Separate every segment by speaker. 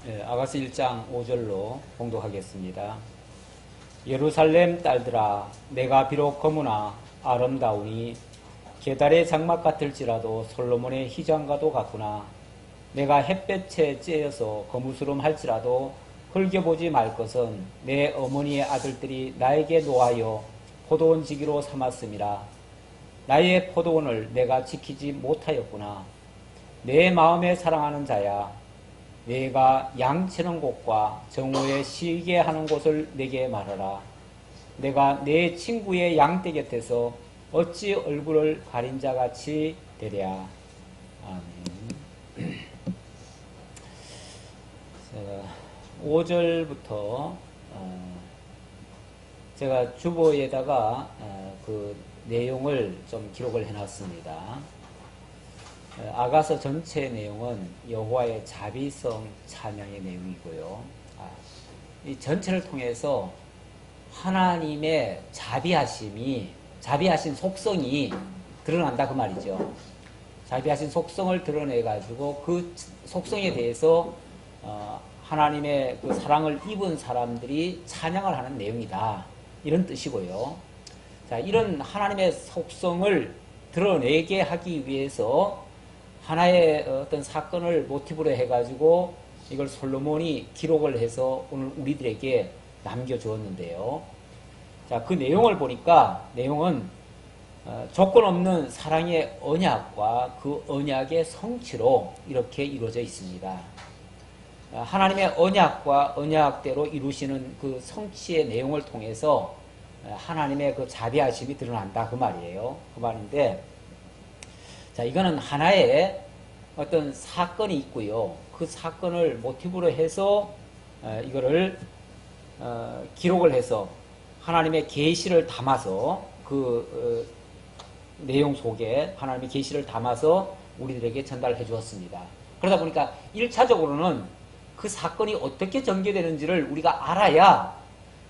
Speaker 1: 아가서 1장 5절로 봉독하겠습니다. 예루살렘 딸들아, 내가 비록 거무나 아름다우니 게달의 장막 같을지라도 솔로몬의 희장과도 같구나. 내가 햇볕에 쬐어서 거무스름 할지라도 흘겨보지 말 것은 내 어머니의 아들들이 나에게 노하여 포도원 지기로 삼았음이라. 나의 포도원을 내가 지키지 못하였구나. 내 마음에 사랑하는 자야, 내가 양치는 곳과 정오에 쉬게 하는 곳을 내게 말하라. 내가 내 친구의 양떼 곁에서 어찌 얼굴을 가린 자같이 되랴. 아멘. 5절부터 제가 주보에다가 그 내용을 좀 기록을 해놨습니다. 아가서 전체 내용은 여호와의 자비성 찬양의 내용이고요. 이 전체를 통해서 하나님의 자비하신 속성이 드러난다 그 말이죠. 자비하신 속성을 드러내가지고 그 속성에 대해서 하나님의 그 사랑을 입은 사람들이 찬양을 하는 내용이다. 이런 뜻이고요. 자, 이런 하나님의 속성을 드러내게 하기 위해서 하나의 어떤 사건을 모티브로 해가지고 이걸 솔로몬이 기록을 해서 오늘 우리들에게 남겨주었는데요. 자, 그 내용을 보니까 내용은 조건 없는 사랑의 언약과 그 언약의 성취로 이렇게 이루어져 있습니다. 하나님의 언약과 언약대로 이루시는 그 성취의 내용을 통해서 하나님의 그 자비하심이 드러난다 그 말이에요. 그 말인데, 자, 이거는 하나의 어떤 사건이 있고요. 그 사건을 모티브로 해서 이거를 기록을 해서 하나님의 계시를 담아서 그 내용 속에 하나님의 계시를 담아서 우리들에게 전달해 주었습니다. 그러다 보니까 1차적으로는 그 사건이 어떻게 전개되는지를 우리가 알아야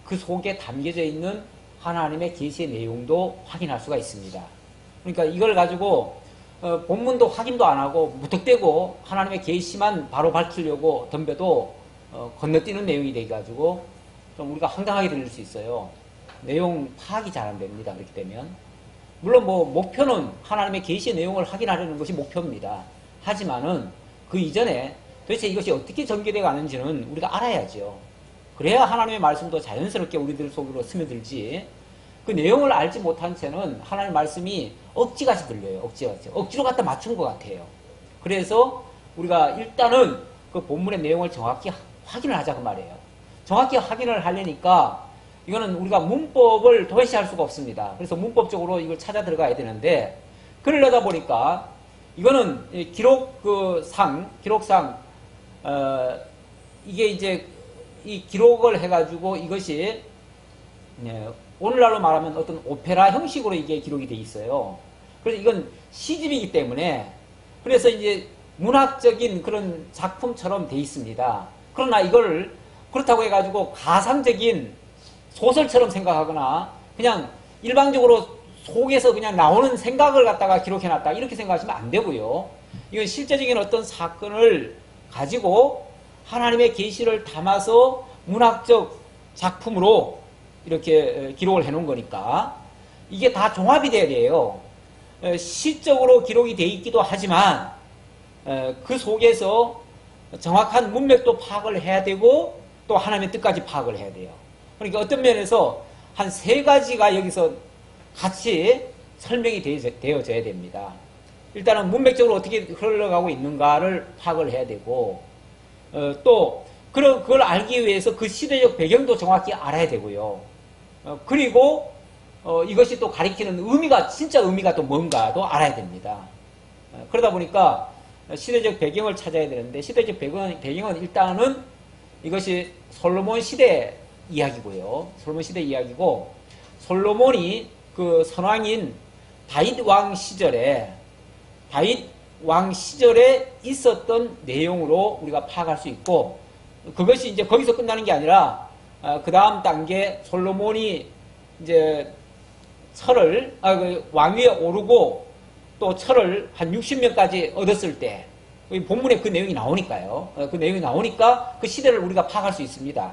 Speaker 1: 그 속에 담겨져 있는 하나님의 계시의 내용도 확인할 수가 있습니다. 그러니까 이걸 가지고 본문도 확인도 안 하고 무턱대고 하나님의 계시만 바로 밝히려고 덤벼도 건너뛰는 내용이 돼가지고 좀 우리가 황당하게 들릴 수 있어요. 내용 파악이 잘 안 됩니다. 그렇게 되면 물론 뭐 목표는 하나님의 계시의 내용을 확인하려는 것이 목표입니다. 하지만은 그 이전에 도대체 이것이 어떻게 전개되어 가는지는 우리가 알아야죠. 그래야 하나님의 말씀도 자연스럽게 우리들 속으로 스며들지, 그 내용을 알지 못한 채는 하나님의 말씀이 억지같이 들려요. 억지같이. 억지로 갖다 맞춘 것 같아요. 그래서 우리가 일단은 그 본문의 내용을 정확히 확인을 하자 그 말이에요. 정확히 확인을 하려니까 이거는 우리가 문법을 도외시할 수가 없습니다. 그래서 문법적으로 이걸 찾아 들어가야 되는데, 그러려다 보니까 이거는 기록상 이게 이제 이 기록을 해가지고 이것이 오늘날로 말하면 어떤 오페라 형식으로 이게 기록이 돼 있어요. 그래서 이건 시집이기 때문에 그래서 이제 문학적인 그런 작품처럼 돼 있습니다. 그러나 이걸 그렇다고 해가지고 가상적인 소설처럼 생각하거나 그냥 일방적으로 속에서 그냥 나오는 생각을 갖다가 기록해놨다 이렇게 생각하시면 안 되고요. 이건 실제적인 어떤 사건을 가지고 하나님의 계시를 담아서 문학적 작품으로 이렇게 기록을 해놓은 거니까 이게 다 종합이 돼야 돼요. 시적으로 기록이 돼 있기도 하지만 그 속에서 정확한 문맥도 파악을 해야 되고 또 하나님의 뜻까지 파악을 해야 돼요. 그러니까 어떤 면에서 한 3가지가 여기서 같이 설명이 되어져야 됩니다. 일단은 문맥적으로 어떻게 흘러가고 있는가를 파악을 해야 되고, 또 그걸 알기 위해서 그 시대적 배경도 정확히 알아야 되고요. 그리고 이것이 또 가리키는 의미가, 진짜 의미가 또 뭔가도 알아야 됩니다. 그러다 보니까 시대적 배경을 찾아야 되는데, 시대적 배경은 일단은 이것이 솔로몬 시대 이야기고요. 솔로몬 시대 이야기고, 솔로몬이 그 선왕인 다윗 왕 시절에 있었던 내용으로 우리가 파악할 수 있고, 그것이 이제 거기서 끝나는 게 아니라 그 다음 단계 솔로몬이 이제 그 왕위에 오르고 또 철을 한 60명까지 얻었을 때, 본문에 그 내용이 나오니까요. 그 내용이 나오니까 그 시대를 우리가 파악할 수 있습니다.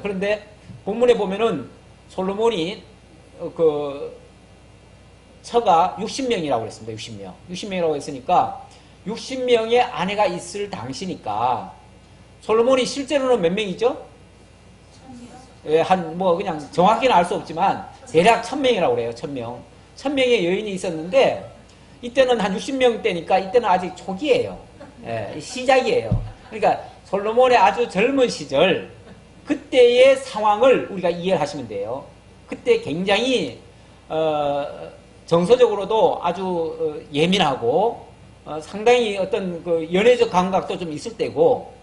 Speaker 1: 그런데 본문에 보면은 솔로몬이 그 처가 60명이라고 그랬습니다. 60명. 60명이라고 했으니까 60명의 아내가 있을 당시니까 솔로몬이 실제로는 몇 명이죠? 그냥 정확히는 알 수 없지만 대략 1000명이라고 그래요. 1000명. 1000명의 여인이 있었는데 이때는 한 60명 때니까 이때는 아직 초기예요. 시작이에요. 그러니까 솔로몬의 아주 젊은 시절 그때의 상황을 우리가 이해를 하시면 돼요. 그때 굉장히 정서적으로도 아주 예민하고 상당히 어떤 그 연애적 감각도 좀 있을 때고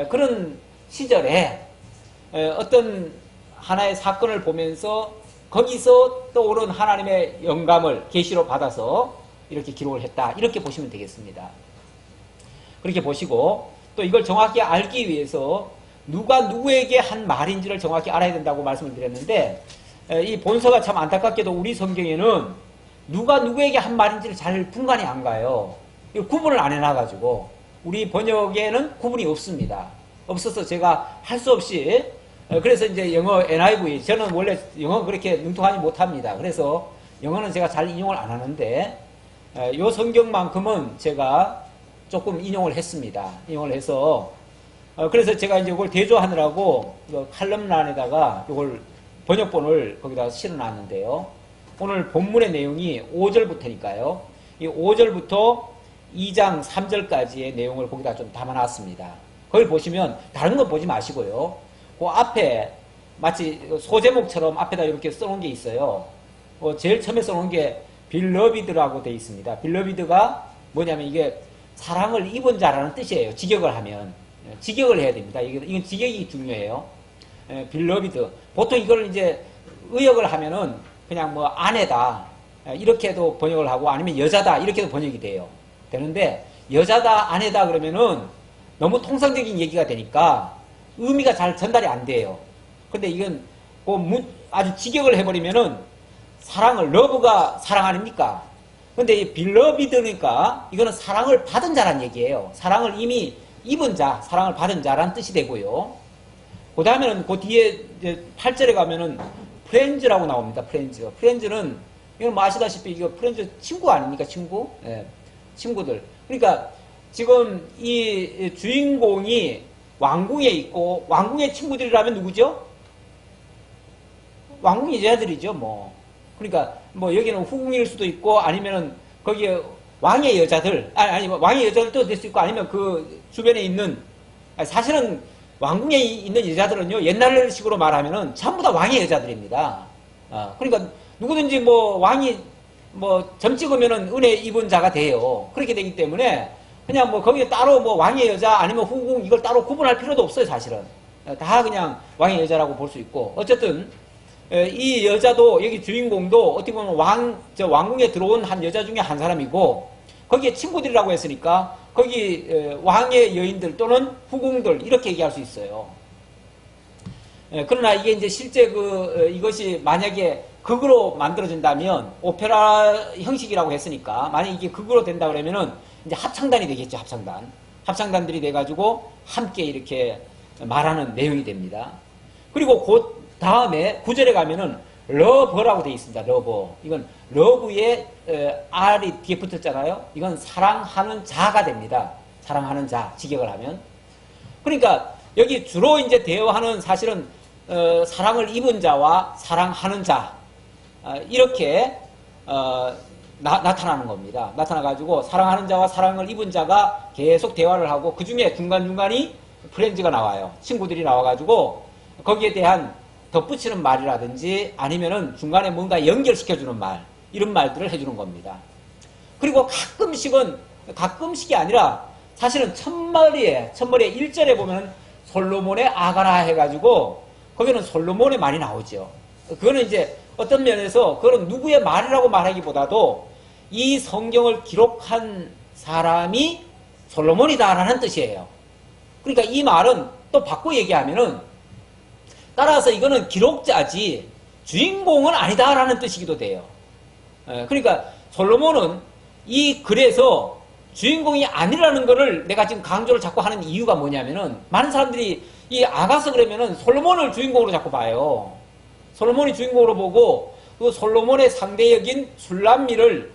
Speaker 1: 그런 시절에 어떤 하나의 사건을 보면서 거기서 떠오른 하나님의 영감을 계시로 받아서 이렇게 기록을 했다. 이렇게 보시면 되겠습니다. 그렇게 보시고 또 이걸 정확히 알기 위해서 누가 누구에게 한 말인지를 정확히 알아야 된다고 말씀을 드렸는데 이 본서가 참 안타깝게도 우리 성경에는 누가 누구에게 한 말인지를 잘 분간이 안 가요. 구분을 안 해놔가지고 우리 번역에는 구분이 없습니다. 없어서 제가 할 수 없이 그래서 이제 영어 NIV 저는 원래 영어 그렇게 능통하지 못합니다. 그래서 영어는 제가 잘 인용을 안 하는데 요 성경만큼은 제가 조금 인용을 했습니다. 인용을 해서 그래서 제가 이제 이걸 대조하느라고 칼럼란에다가 이걸 번역본을 거기다 실어놨는데요. 오늘 본문의 내용이 5절부터니까요. 이 5절부터 2장 3절까지의 내용을 거기다 좀 담아놨습니다. 거기 보시면 다른 거 보지 마시고요. 그 앞에 마치 소제목처럼 앞에다 이렇게 써놓은 게 있어요. 제일 처음에 써놓은 게 빌러비드라고 되어 있습니다. 빌러비드가 뭐냐면 이게 사랑을 입은 자라는 뜻이에요. 직역을 하면. 직역을 해야 됩니다. 이건 직역이 중요해요. 빌러비드. 보통 이걸 이제 의역을 하면은 그냥 뭐 아내다. 이렇게도 번역을 하고 아니면 여자다. 이렇게도 번역이 돼요. 되는데 여자다, 아내다 그러면은 너무 통상적인 얘기가 되니까 의미가 잘 전달이 안 돼요. 근데 이건 아주 직역을 해버리면은 사랑을, 러브가 사랑 아닙니까? 근데 이 빌러비드니까 이거는 사랑을 받은 자란 얘기예요. 사랑을 이미 입은 자, 사랑을 받은 자란 뜻이 되고요. 그 다음에는 그 뒤에 이제 8절에 가면은 프렌즈라고 나옵니다. 프렌즈. 프렌즈는 이건 뭐 아시다시피 이거 프렌즈 친구 아닙니까? 친구? 예. 친구들. 그러니까 지금 이 주인공이 왕궁에 있고 왕궁의 친구들이라면 누구죠? 왕궁 여자들이죠, 뭐. 그러니까 뭐 여기는 후궁일 수도 있고 아니면은 거기에 왕의 여자들, 아니 왕의 여자들도 될 수 있고 아니면 그 주변에 있는 사실은 왕궁에 있는 여자들은요 옛날식으로 말하면은 전부 다 왕의 여자들입니다. 그러니까 누구든지 뭐 왕이 뭐 점 찍으면은 은혜 입은 자가 돼요. 그렇게 되기 때문에 그냥 뭐 거기에 따로 뭐 왕의 여자 아니면 후궁 이걸 따로 구분할 필요도 없어요, 사실은. 다 그냥 왕의 여자라고 볼 수 있고. 어쨌든 이 여자도 여기 주인공도 어떻게 보면 왕궁에 들어온 한 여자 중에 한 사람이고 거기에 친구들이라고 했으니까 거기 왕의 여인들 또는 후궁들 이렇게 얘기할 수 있어요. 그러나 이게 이제 실제 이것이 만약에 극으로 만들어진다면 오페라 형식이라고 했으니까 만약에 이게 극으로 된다 그러면은 이제 합창단이 되겠죠. 합창단들이 돼가지고 함께 이렇게 말하는 내용이 됩니다. 그리고 그 다음에 9절에 가면은 러버라고 되어 있습니다. 러버. 이건 러브에 R이 뒤에 붙었잖아요. 이건 사랑하는 자가 됩니다. 사랑하는 자, 직역을 하면. 그러니까 여기 주로 이제 대화하는 사실은 사랑을 입은 자와 사랑하는 자 이렇게 나타나는 겁니다. 나타나가지고 사랑하는 자와 사랑을 입은 자가 계속 대화를 하고 그 중에 중간중간이 프렌즈가 나와요. 친구들이 나와가지고 거기에 대한 덧붙이는 말이라든지 아니면은 중간에 뭔가 연결시켜주는 말 이런 말들을 해주는 겁니다. 그리고 가끔씩이 아니라 사실은 첫머리에 1절에 보면 솔로몬의 아가라 해가지고 거기는 솔로몬의 말이 나오죠. 그거는 이제 어떤 면에서 그건 누구의 말이라고 말하기보다도 이 성경을 기록한 사람이 솔로몬이다라는 뜻이에요. 그러니까 이 말은 또 바꿔 얘기하면은 따라서 이거는 기록자지 주인공은 아니다라는 뜻이기도 돼요. 그러니까 솔로몬은 이 글에서 주인공이 아니라는 거를 내가 지금 강조를 자꾸 하는 이유가 뭐냐면은 많은 사람들이 이 아가서 그러면은 솔로몬을 주인공으로 자꾸 봐요. 솔로몬이 주인공으로 보고 그 솔로몬의 상대역인 술람미를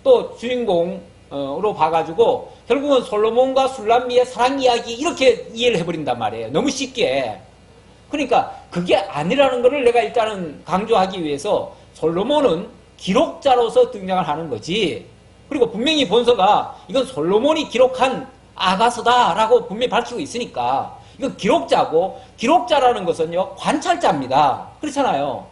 Speaker 1: 또 주인공으로 봐가지고 결국은 솔로몬과 술람미의 사랑 이야기 이렇게 이해를 해버린단 말이에요. 너무 쉽게. 그러니까 그게 아니라는 것을 내가 일단은 강조하기 위해서 솔로몬은 기록자로서 등장을 하는 거지. 그리고 분명히 본서가 이건 솔로몬이 기록한 아가서다라고 분명히 밝히고 있으니까 이건 기록자고, 기록자라는 것은요 관찰자입니다. 그렇잖아요.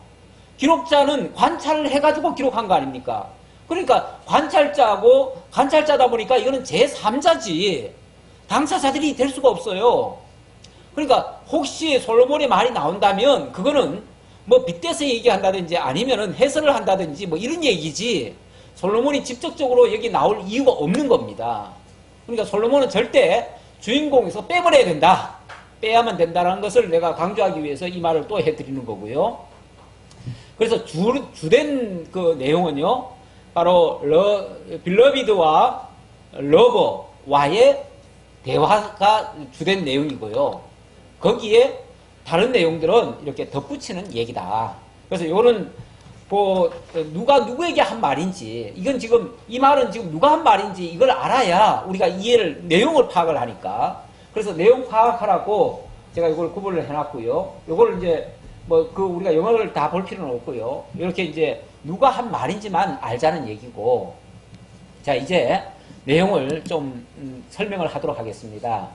Speaker 1: 기록자는 관찰을 해가지고 기록한 거 아닙니까? 그러니까 관찰자고, 관찰자다 보니까 이거는 제3자지 당사자들이 될 수가 없어요. 그러니까 혹시 솔로몬의 말이 나온다면 그거는 뭐 빗대서 얘기한다든지 아니면은 해설을 한다든지 뭐 이런 얘기지, 솔로몬이 직접적으로 여기 나올 이유가 없는 겁니다. 그러니까 솔로몬은 절대 주인공에서 빼버려야 된다, 빼야만 된다는 것을 내가 강조하기 위해서 이 말을 또 해드리는 거고요. 그래서 주된 그 내용은요, 바로 빌러비드와 러버와의 대화가 주된 내용이고요. 거기에 다른 내용들은 이렇게 덧붙이는 얘기다. 그래서 이거는 뭐 누가 누구에게 한 말인지, 이건 지금 이 말은 지금 누가 한 말인지 이걸 알아야 우리가 이해를, 내용을 파악을 하니까. 그래서 내용 파악하라고 제가 이걸 구분을 해놨고요. 이걸 이제 뭐 그 우리가 영어를 다 볼 필요는 없고요. 이렇게 이제 누가 한 말인지만 알자는 얘기고. 자, 이제 내용을 좀 설명을 하도록 하겠습니다.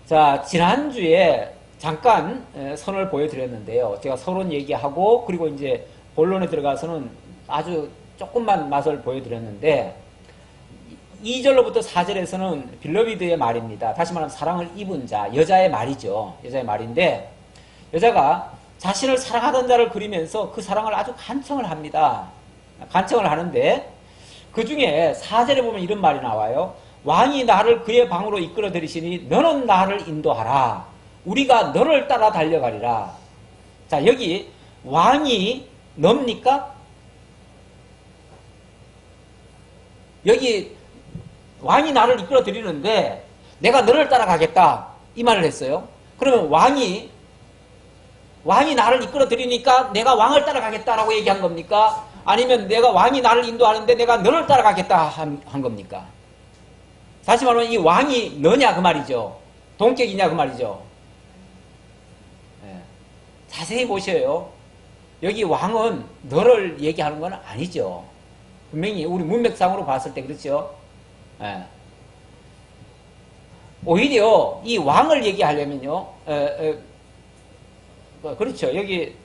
Speaker 1: 자, 지난주에 잠깐 선을 보여드렸는데요. 제가 서론 얘기하고 그리고 이제 본론에 들어가서는 아주 조금만 맛을 보여드렸는데 2절로부터 4절에서는 빌러비드의 말입니다. 다시 말하면 사랑을 입은 자, 여자의 말이죠. 여자의 말인데 여자가 자신을 사랑하던 자를 그리면서 그 사랑을 아주 간청을 합니다. 간청을 하는데 그 중에 4절에 보면 이런 말이 나와요. 왕이 나를 그의 방으로 이끌어 들이시니 너는 나를 인도하라. 우리가 너를 따라 달려가리라. 자, 여기 왕이 놉니까? 여기 왕이 나를 이끌어 들이는데 내가 너를 따라가겠다 이 말을 했어요. 그러면 왕이 나를 이끌어 들이니까 내가 왕을 따라가겠다라고 얘기한 겁니까? 아니면 내가 왕이 나를 인도하는데 내가 너를 따라가겠다 한 겁니까? 다시 말하면 이 왕이 너냐 그 말이죠. 동격이냐 그 말이죠. 네. 자세히 보셔요. 여기 왕은 너를 얘기하는 건 아니죠. 분명히 우리 문맥상으로 봤을 때 그렇죠. 네. 오히려 이 왕을 얘기하려면요, 그렇죠. 여기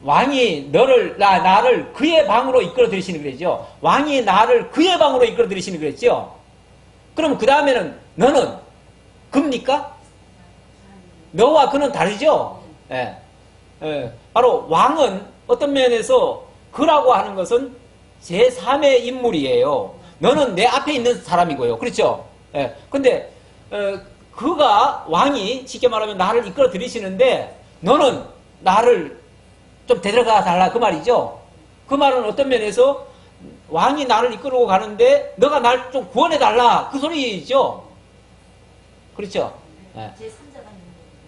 Speaker 1: 왕이 나를 그의 방으로 이끌어 들이시는 그랬죠. 왕이 나를 그의 방으로 이끌어 들이시는 그랬죠. 그럼 그 다음에는 너는 그입니까? 너와 그는 다르죠. 예. 바로 왕은 어떤 면에서 그라고 하는 것은 제3의 인물이에요. 너는 내 앞에 있는 사람이고요. 그렇죠? 예. 근데 그가 왕이 쉽게 말하면 나를 이끌어 들이시는데 너는 나를 좀 데려가 달라 그 말이죠. 그 말은 어떤 면에서 왕이 나를 이끌고 가는데 너가 날 좀 구원해 달라 그 소리죠. 그렇죠? 예.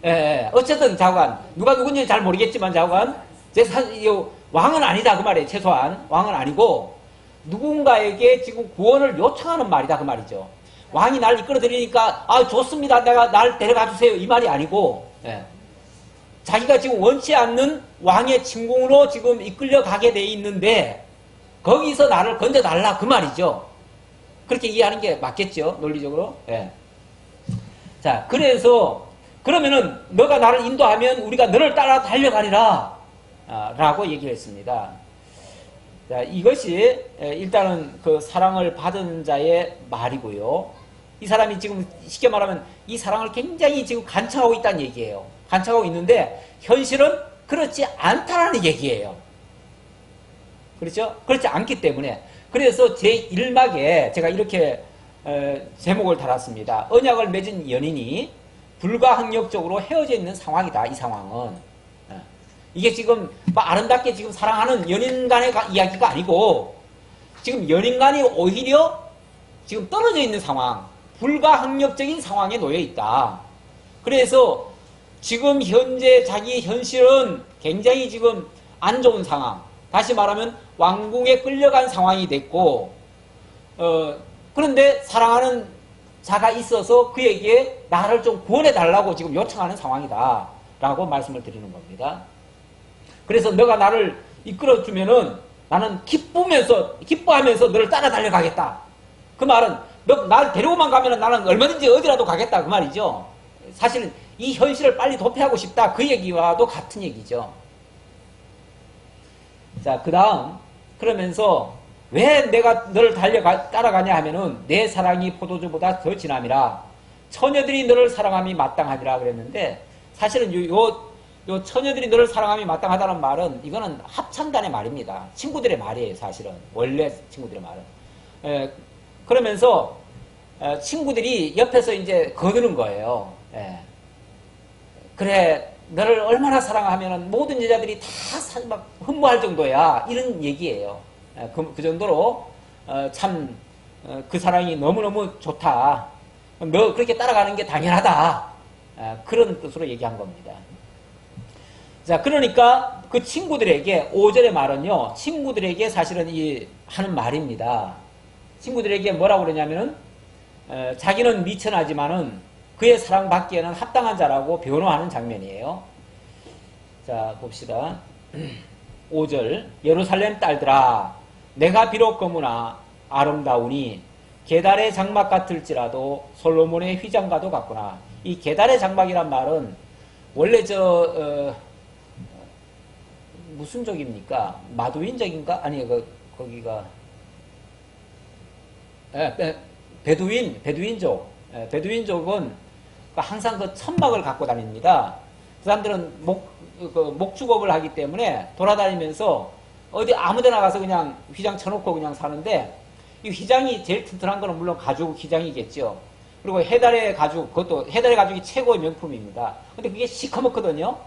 Speaker 1: 예. 어쨌든 자관 누가 누군지 잘 모르겠지만 자관 왕은 아니다 그 말이에요. 최소한 왕은 아니고 누군가에게 지금 구원을 요청하는 말이다 그 말이죠. 왕이 나를 이끌어 들이니까 아 좋습니다 내가 날 데려가 주세요 이 말이 아니고, 예. 자기가 지금 원치 않는 왕의 침공으로 지금 이끌려 가게 돼 있는데 거기서 나를 건져달라 그 말이죠. 그렇게 이해하는 게 맞겠죠, 논리적으로. 예. 자, 그래서 그러면은 너가 나를 인도하면 우리가 너를 따라 달려가리라 라고 얘기를 했습니다. 자, 이것이 일단은 그 사랑을 받은 자의 말이고요. 이 사람이 지금 쉽게 말하면 이 사랑을 굉장히 지금 간청하고 있다는 얘기예요. 간청하고 있는데 현실은 그렇지 않다는 얘기예요. 그렇죠? 그렇지 않기 때문에 그래서 제1막에 제가 이렇게 제목을 달았습니다. 언약을 맺은 연인이 불가항력적으로 헤어져 있는 상황이다. 이 상황은 이게 지금 아름답게 지금 사랑하는 연인 간의 이야기가 아니고 지금 연인간이 오히려 지금 떨어져 있는 상황, 불가항력적인 상황에 놓여 있다. 그래서 지금 현재 자기 현실은 굉장히 지금 안 좋은 상황. 다시 말하면 왕궁에 끌려간 상황이 됐고, 그런데 사랑하는 자가 있어서 그에게 나를 좀 구원해 달라고 지금 요청하는 상황이다 라고 말씀을 드리는 겁니다. 그래서 너가 나를 이끌어주면은 나는 기뻐하면서 너를 따라 달려가겠다. 그 말은 너 날 데리고만 가면은 나는 얼마든지 어디라도 가겠다 그 말이죠. 사실은 이 현실을 빨리 도피하고 싶다 그 얘기와도 같은 얘기죠. 자, 그 다음 그러면서 왜 내가 너를 따라가냐 하면은 내 사랑이 포도주보다 더 진함이라 처녀들이 너를 사랑함이 마땅하니라 그랬는데, 사실은 요 처녀들이 너를 사랑함이 마땅하다는 말은 이거는 합창단의 말입니다. 친구들의 말이에요. 사실은 원래 친구들의 말은. 그러면서 친구들이 옆에서 이제 거두는 거예요. 그래 너를 얼마나 사랑하면은 모든 여자들이 다 막 흠모할 정도야 이런 얘기예요. 그 정도로 참 그 사랑이 너무너무 좋다. 너 그렇게 따라가는 게 당연하다. 그런 뜻으로 얘기한 겁니다. 자, 그러니까 그 친구들에게 5절의 말은요, 친구들에게 사실은 하는 말입니다. 친구들에게 뭐라고 그러냐면은 자기는 미천하지만은 그의 사랑받기에는 합당한 자라고 변호하는 장면이에요. 자, 봅시다. 5절 예루살렘 딸들아 내가 비록 거무나 아름다우니 게달의 장막 같을지라도 솔로몬의 휘장과도 같구나. 이 게달의 장막이란 말은 원래 무슨 적입니까? 마두인적인가? 아니 거기가 베두인족. 베두인족은 항상 그 천막을 갖고 다닙니다. 그 사람들은 목축업을 하기 때문에 돌아다니면서 어디 아무데나 가서 그냥 휘장 쳐놓고 그냥 사는데, 이 휘장이 제일 튼튼한 거는 물론 가죽 휘장이겠죠. 그리고 해달의 가죽, 그것도 해달의 가죽이 최고의 명품입니다. 근데 그게 시커멓거든요.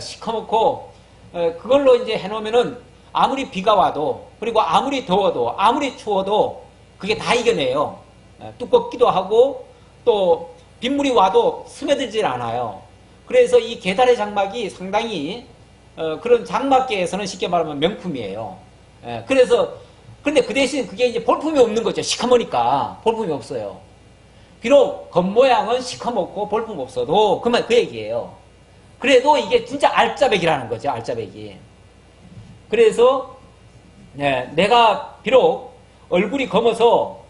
Speaker 1: 시커멓고 그걸로 이제 해놓으면은 아무리 비가 와도, 그리고 아무리 더워도, 아무리 추워도 그게 다 이겨내요. 두껍기도 하고 또 빗물이 와도 스며들질 않아요. 그래서 이 게달의 장막이 상당히 그런 장막계에서는 쉽게 말하면 명품이에요. 그래서 근데 그 대신 그게 이제 볼품이 없는 거죠. 시커머니까 볼품이 없어요. 비록 겉모양은 시커멓고 볼품 없어도 그 얘기예요. 그래도 이게 진짜 알짜배기라는 거죠. 알짜배기. 그래서 내가 비록 얼굴이 검어서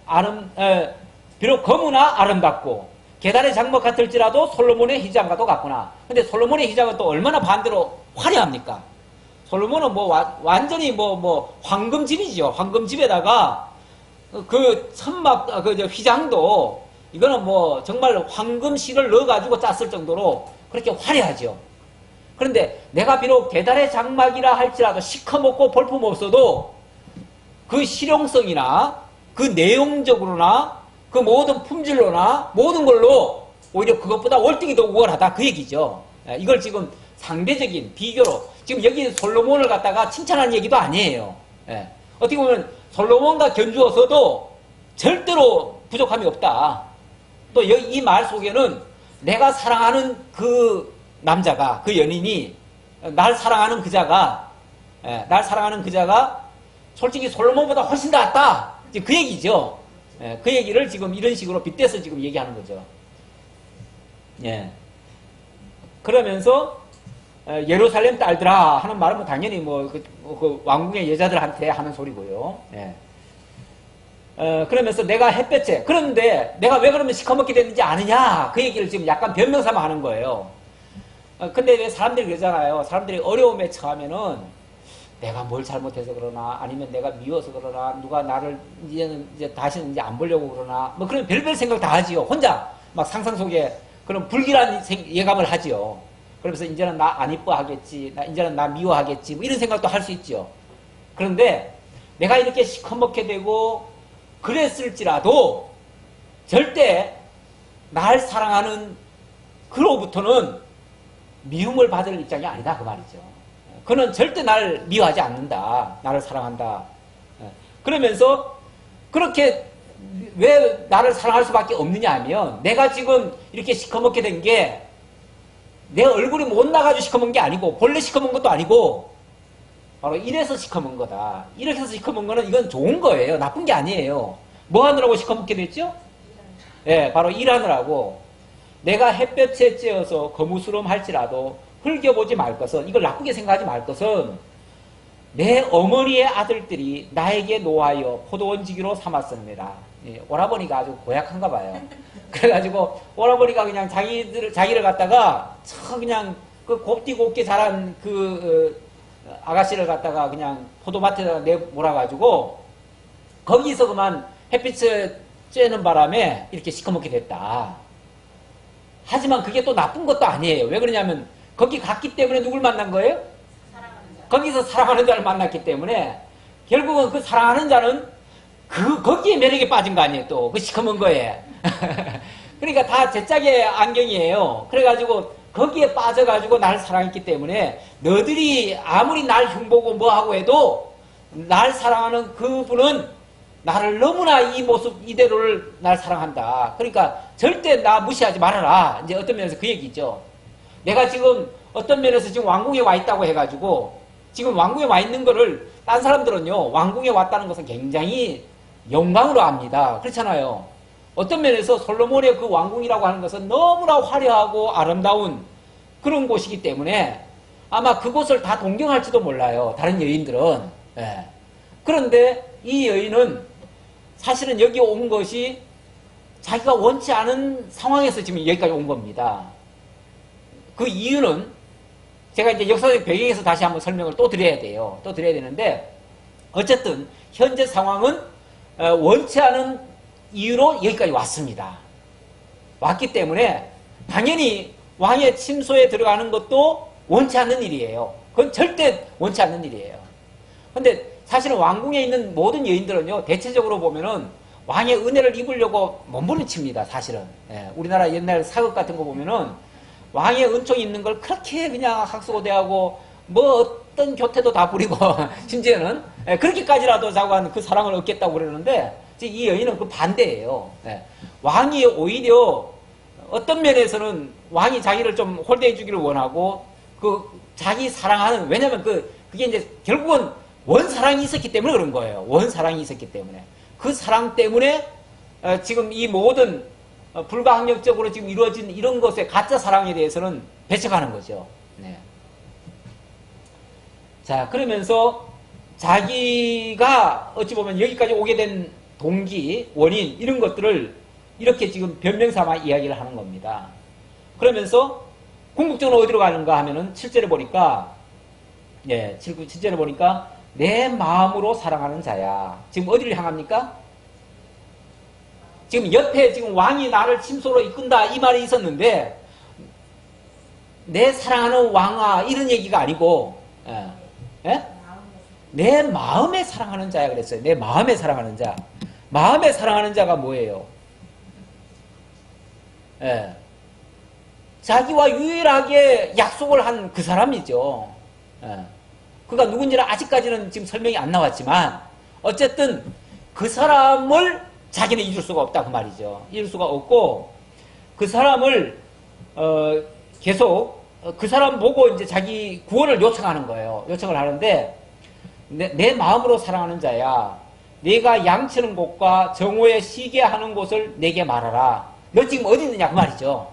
Speaker 1: 비록 검으나 아름답고 게달의 장막 같을지라도 솔로몬의 휘장과도 같구나. 근데 솔로몬의 휘장은 또 얼마나 반대로 화려합니까? 솔로몬은 완전히 황금집이죠. 황금집에다가 그 천막 휘장도 이거는 정말 황금실을 넣어가지고 짰을 정도로 그렇게 화려하죠. 그런데 내가 비록 게달의 장막이라 할지라도 시커멓고 볼품 없어도 그 실용성이나 그 내용적으로나 그 모든 품질로나 모든 걸로 오히려 그것보다 월등히 더 우월하다 그 얘기죠. 이걸 지금 상대적인 비교로 지금 여기 솔로몬을 갖다가 칭찬하는 얘기도 아니에요. 어떻게 보면 솔로몬과 견주어서도 절대로 부족함이 없다. 또 이 말 속에는 내가 사랑하는 그 남자가, 그 연인이 날 사랑하는 그자가 솔직히 솔로몬보다 훨씬 낫다. 그 얘기죠. 그 얘기를 지금 이런 식으로 빗대서 지금 얘기하는 거죠. 그러면서 예루살렘 딸들아 하는 말은 당연히 그 왕궁의 여자들한테 하는 소리고요. 그러면서 내가 햇볕에, 그런데 내가 왜 그러면 시커멓게 됐는지 아느냐 그 얘기를 지금 약간 변명삼아 하는 거예요. 근데 왜 사람들이 그러잖아요. 사람들이 어려움에 처하면은 내가 뭘 잘못해서 그러나, 아니면 내가 미워서 그러나, 누가 나를 이제 다시는 이제 안 보려고 그러나, 그런 별별 생각 다 하지요. 혼자 막 상상 속에 그런 불길한 예감을 하지요. 그러면서 이제는 나 안 이뻐하겠지, 이제는 나 미워하겠지, 이런 생각도 할 수 있죠. 그런데 내가 이렇게 시커멓게 되고 그랬을지라도 절대 날 사랑하는 그로부터는 미움을 받을 입장이 아니다 그 말이죠. 그는 절대 날 미워하지 않는다. 나를 사랑한다. 그러면서 그렇게 왜 나를 사랑할 수밖에 없느냐 하면 내가 지금 이렇게 시커멓게 된 게 내 얼굴이 못 나가지고 시커먼 게 아니고 본래 시커먼 것도 아니고 바로 이래서 시커먼 거다. 이렇게 해서 시커먼 거는 이건 좋은 거예요. 나쁜 게 아니에요. 뭐 하느라고 시커멓게 됐죠? 예, 바로 일하느라고. 내가 햇볕에 쬐어서 거무스름 할지라도 흘겨보지 말 것은, 이걸 나쁘게 생각하지 말 것은 내 어머니의 아들들이 나에게 노하여 포도원지기로 삼았습니다. 예, 오라버니가 아주 고약한가 봐요. 그래가지고 오라버니가 그냥 자기를 갖다가 그냥 그 곱디곱게 자란 그 아가씨를 갖다가 그냥 포도밭에다가 내몰아가지고 거기서 그만 햇빛에 쬐는 바람에 이렇게 시커멓게 됐다. 하지만 그게 또 나쁜 것도 아니에요. 왜 그러냐면 거기 갔기 때문에 누굴 만난 거예요? 거기서 사랑하는 자를 만났기 때문에 결국은 그 사랑하는 자는 거기에 매력에 빠진 거 아니에요. 또 그 시커먼 거에. 그러니까 다 제 짝의 안경이에요. 그래가지고 거기에 빠져가지고 나를 사랑했기 때문에 너들이 아무리 날 흉보고 뭐하고 해도 날 사랑하는 그분은 나를 너무나 이 모습 이대로를 날 사랑한다. 그러니까 절대 나 무시하지 말아라. 이제 어떤 면에서 그 얘기죠. 내가 지금 어떤 면에서 지금 왕궁에 와 있다고 해가지고 지금 왕궁에 와 있는 거를 딴 사람들은요 왕궁에 왔다는 것은 굉장히 영광으로 압니다. 그렇잖아요. 어떤 면에서 솔로몬의 그 왕궁이라고 하는 것은 너무나 화려하고 아름다운 그런 곳이기 때문에 아마 그곳을 다 동경할지도 몰라요. 다른 여인들은. 예. 그런데 이 여인은 사실은 여기 온 것이 자기가 원치 않은 상황에서 지금 여기까지 온 겁니다. 그 이유는 제가 이제 역사적 배경에서 다시 한번 설명을 또 드려야 돼요. 또 드려야 되는데 어쨌든 현재 상황은 원치 않은 이유로 여기까지 왔습니다. 왔기 때문에 당연히 왕의 침소에 들어가는 것도 원치 않는 일이에요. 그건 절대 원치 않는 일이에요. 근데 사실은 왕궁에 있는 모든 여인들은요 대체적으로 보면은 왕의 은혜를 입으려고 몸부림칩니다. 사실은. 예, 우리나라 옛날 사극 같은 거 보면은 왕의 은총이 있는 걸 그렇게 그냥 학수고대하고 뭐 어떤 교태도 다 부리고 심지어는 그렇게까지라도 자고한 그 사랑을 얻겠다고 그러는데 이 여인은 그 반대예요. 왕이 오히려 어떤 면에서는 왕이 자기를 좀 홀대해 주기를 원하고 그 자기 사랑하는 왜냐면 그게 이제 결국은 원사랑이 있었기 때문에 그런 거예요. 원사랑이 있었기 때문에 그 사랑 때문에 지금 이 모든 불가항력적으로 지금 이루어진 이런 것의 가짜 사랑에 대해서는 배척하는 거죠. 네. 자, 그러면서 자기가 어찌 보면 여기까지 오게 된 동기, 원인, 이런 것들을 이렇게 지금 변명 삼아 이야기를 하는 겁니다. 그러면서 궁극적으로 어디로 가는가 하면은 7절에 보니까, 예, 7절에 보니까 내 마음으로 사랑하는 자야. 지금 어디를 향합니까? 지금 옆에 지금 왕이 나를 침소로 이끈다 이 말이 있었는데 내 사랑하는 왕아 이런 얘기가 아니고 예? 내 마음에 사랑하는 자야 그랬어요. 내 마음에 사랑하는 자. 마음에 사랑하는 자가 뭐예요? 예. 자기와 유일하게 약속을 한 그 사람이죠. 예. 그가 누군지는 아직까지는 지금 설명이 안 나왔지만 어쨌든 그 사람을 자기는 잊을 수가 없다 그 말이죠. 잊을 수가 없고 그 사람을 계속 그 사람 보고 이제 자기 구원을 요청하는 거예요. 요청을 하는데 내 마음으로 사랑하는 자야. 네가 양치는 곳과 정오에 쉬게 하는 곳을 내게 말하라. 너 지금 어디 있느냐 그 말이죠.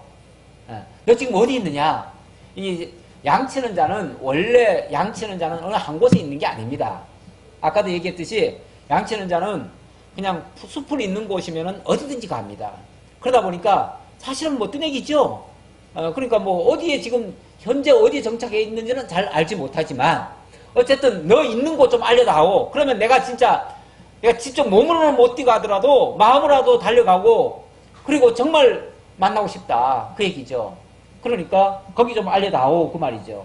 Speaker 1: 너 지금 어디 있느냐. 이 양치는 자는 원래 양치는 자는 어느 한 곳에 있는 게 아닙니다. 아까도 얘기했듯이 양치는 자는 그냥 숲을 있는 곳이면 어디든지 갑니다. 그러다 보니까 사실은 뭐 뜨내기죠. 그러니까 뭐 어디에 지금 현재 어디에 정착해 있는지는 잘 알지 못하지만 어쨌든 너 있는 곳 좀 알려다오. 그러면 내가 직접 몸으로는 못 뛰가더라도 마음으로라도 달려가고 그리고 정말 만나고 싶다 그 얘기죠. 그러니까 거기 좀 알려다오 그 말이죠.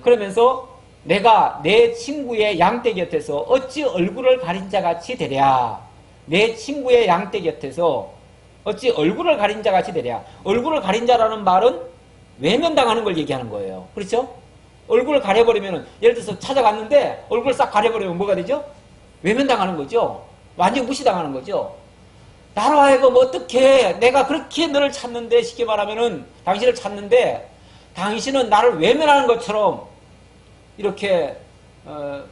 Speaker 1: 그러면서 내가 내 친구의 양떼 곁에서 어찌 얼굴을 가린 자 같이 되랴. 내 친구의 양떼 곁에서 어찌 얼굴을 가린 자 같이 되랴. 얼굴을 가린 자라는 말은 외면당하는 걸 얘기하는 거예요. 그렇죠? 얼굴을 가려버리면 예를 들어서 찾아갔는데 얼굴을 싹 가려버리면 뭐가 되죠? 외면당하는 거죠. 완전 무시당하는 거죠. 나로 하여금 어떻게 내가 그렇게 너를 찾는데 쉽게 말하면은 당신을 찾는데 당신은 나를 외면하는 것처럼 이렇게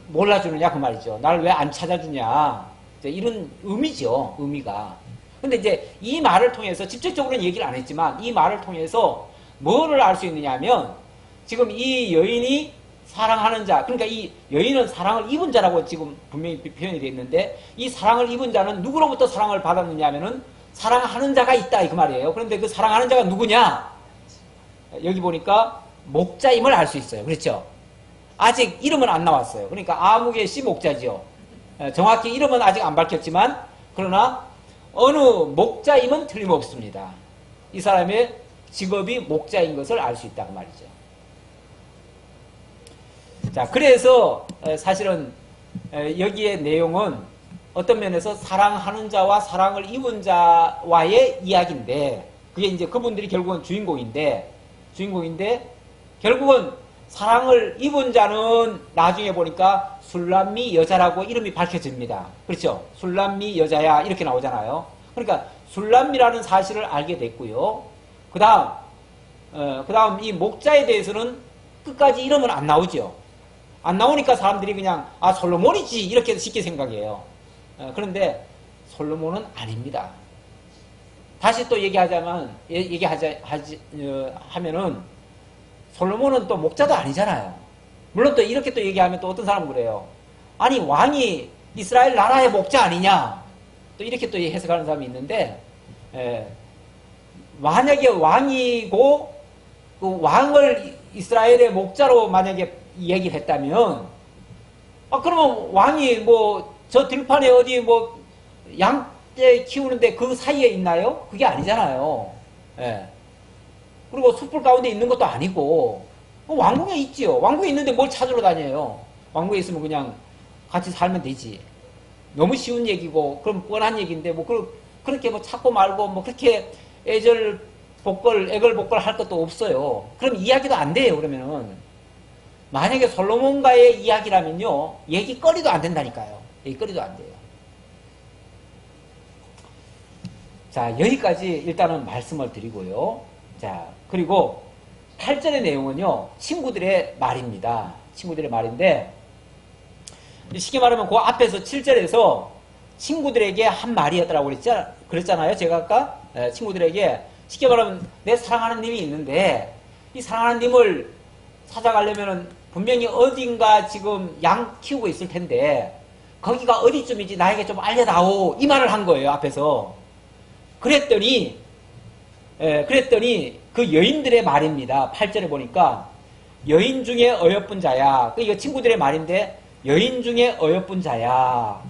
Speaker 1: 몰라주느냐 그 말이죠. 나를 왜 안 찾아주냐 이런 의미죠. 의미가. 근데 이제 이 말을 통해서 직접적으로는 얘기를 안 했지만 이 말을 통해서 뭐를 알 수 있느냐 하면 지금 이 여인이 사랑하는 자, 그러니까 이 여인은 사랑을 입은 자라고 지금 분명히 표현이 되어 있는데 이 사랑을 입은 자는 누구로부터 사랑을 받았느냐 하면은 사랑하는 자가 있다 그 말이에요. 그런데 그 사랑하는 자가 누구냐? 여기 보니까 목자임을 알 수 있어요. 그렇죠? 아직 이름은 안 나왔어요. 그러니까 아무개 씨 목자지요. 정확히 이름은 아직 안 밝혔지만 그러나 어느 목자임은 틀림없습니다. 이 사람의 직업이 목자인 것을 알 수 있다 그 말이죠. 자, 그래서 사실은 여기에 내용은 어떤 면에서 사랑하는 자와 사랑을 입은 자와의 이야기인데 그게 이제 그분들이 결국은 주인공인데 결국은 사랑을 입은 자는 나중에 보니까 술람미 여자라고 이름이 밝혀집니다. 그렇죠? 술람미 여자야 이렇게 나오잖아요. 그러니까 술람미라는 사실을 알게 됐고요. 그 다음 이 목자에 대해서는 끝까지 이름은 안 나오죠. 안 나오니까 사람들이 그냥 솔로몬이지 이렇게 쉽게 생각해요. 그런데 솔로몬은 아닙니다. 다시 또 하면은 솔로몬은 또 목자도 아니잖아요. 물론 또 이렇게 또 얘기하면 또 어떤 사람은 그래요. 아니 왕이 이스라엘 나라의 목자 아니냐? 또 이렇게 또 해석하는 사람이 있는데 만약에 왕이고 그 왕을 이스라엘의 목자로 만약에 얘기를 했다면 그러면 왕이 저 들판에 어디 양떼 키우는데 그 사이에 있나요? 그게 아니잖아요. 그리고 숯불 가운데 있는 것도 아니고 왕궁에 있지요. 왕궁에 있는데 뭘 찾으러 다녀요. 왕궁에 있으면 그냥 같이 살면 되지. 너무 쉬운 얘기고 그럼 뻔한 얘기인데 그렇게 찾고 말고 그렇게 애걸복걸 할 것도 없어요. 그럼 이야기도 안 돼요. 그러면은 만약에 솔로몬과의 이야기라면요 얘기거리도 안 된다니까요. 얘기거리도 안 돼요. 자, 여기까지 일단은 말씀을 드리고요. 자, 그리고 8절의 내용은요 친구들의 말입니다. 친구들의 말인데 쉽게 말하면 그 앞에서 7절에서 친구들에게 한 말이었더라고 그랬잖아요. 제가 아까 친구들에게 쉽게 말하면 내 사랑하는 님이 있는데 이 사랑하는 님을 찾아가려면은 분명히 어딘가 지금 양 키우고 있을 텐데 거기가 어디쯤인지 나에게 좀 알려다오 이 말을 한 거예요. 앞에서. 그랬더니 그 여인들의 말입니다. 8절에 보니까 여인 중에 어여쁜 자야. 이거 친구들의 말인데 여인 중에 어여쁜 자야.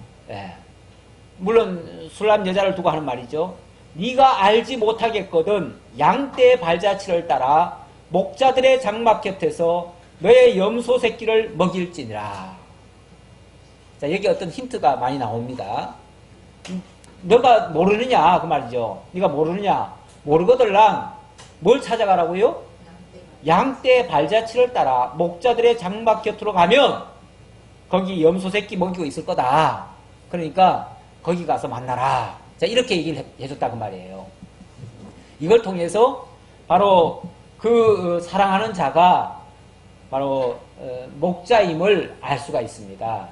Speaker 1: 물론 술람 여자를 두고 하는 말이죠. 네가 알지 못하겠거든 양떼의 발자취를 따라 목자들의 장막 곁에서 너의 염소 새끼를 먹일지니라. 자, 여기 어떤 힌트가 많이 나옵니다. 너가 모르느냐 그 말이죠. 네가 모르느냐 모르거들랑 뭘 찾아가라고요? 양떼의 발자취를 따라 목자들의 장막 곁으로 가면 거기 염소 새끼 먹이고 있을 거다. 그러니까 거기 가서 만나라. 자, 이렇게 얘기를 해줬다 그 말이에요. 이걸 통해서 바로 그 사랑하는 자가 바로 목자임을 알 수가 있습니다.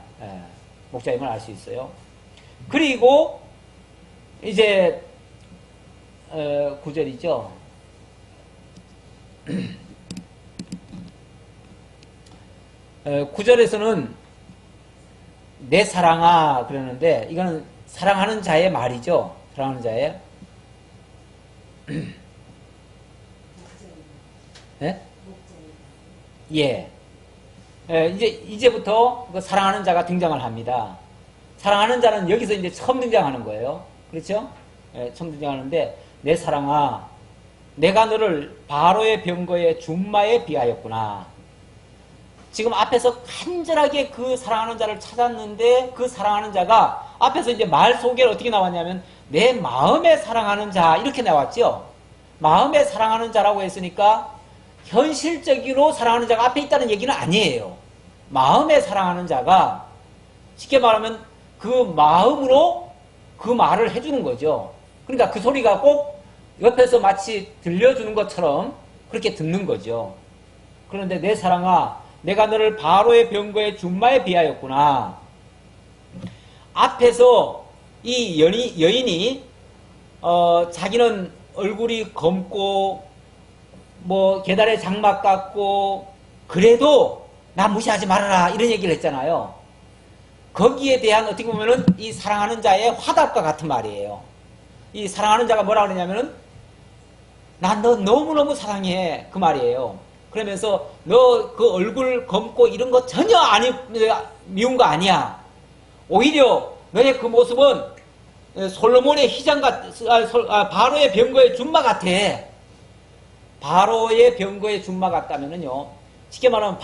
Speaker 1: 목자임을 알 수 있어요. 그리고 이제 9절이죠. 9절에서는 내 사랑아 그러는데 이거는 사랑하는 자의 말이죠. 사랑하는 자의 네? 예. 이제부터 그 사랑하는 자가 등장을 합니다. 사랑하는 자는 여기서 이제 처음 등장하는 거예요. 그렇죠? 처음 등장하는데 내 사랑아 내가 너를 바로의 병거의 준마에 비하였구나. 지금 앞에서 간절하게 그 사랑하는 자를 찾았는데 그 사랑하는 자가 앞에서 이제 말 소개를 어떻게 나왔냐면 내 마음에 사랑하는 자 이렇게 나왔죠. 마음에 사랑하는 자라고 했으니까 현실적으로 사랑하는 자가 앞에 있다는 얘기는 아니에요. 마음에 사랑하는 자가 쉽게 말하면 그 마음으로 그 말을 해주는 거죠. 그러니까 그 소리가 꼭 옆에서 마치 들려주는 것처럼 그렇게 듣는 거죠. 그런데 내 사랑아, 내가 너를 바로의 병거의 준마에 비하였구나. 앞에서 이 여인이 자기는 얼굴이 검고 뭐 계단에 장막 같고 그래도 나 무시하지 말아라 이런 얘기를 했잖아요. 거기에 대한 어떻게 보면은 이 사랑하는 자의 화답과 같은 말이에요. 이 사랑하는 자가 뭐라 그러냐면은 난 너 너무너무 사랑해 그 말이에요. 그러면서 너 그 얼굴 검고 이런 거 전혀 미운 거 아니야. 오히려 너의 그 모습은 솔로몬의 희장 바로의 병거의 준마 같아. 바로의 병거의 준마 같다면은요, 쉽게 말하면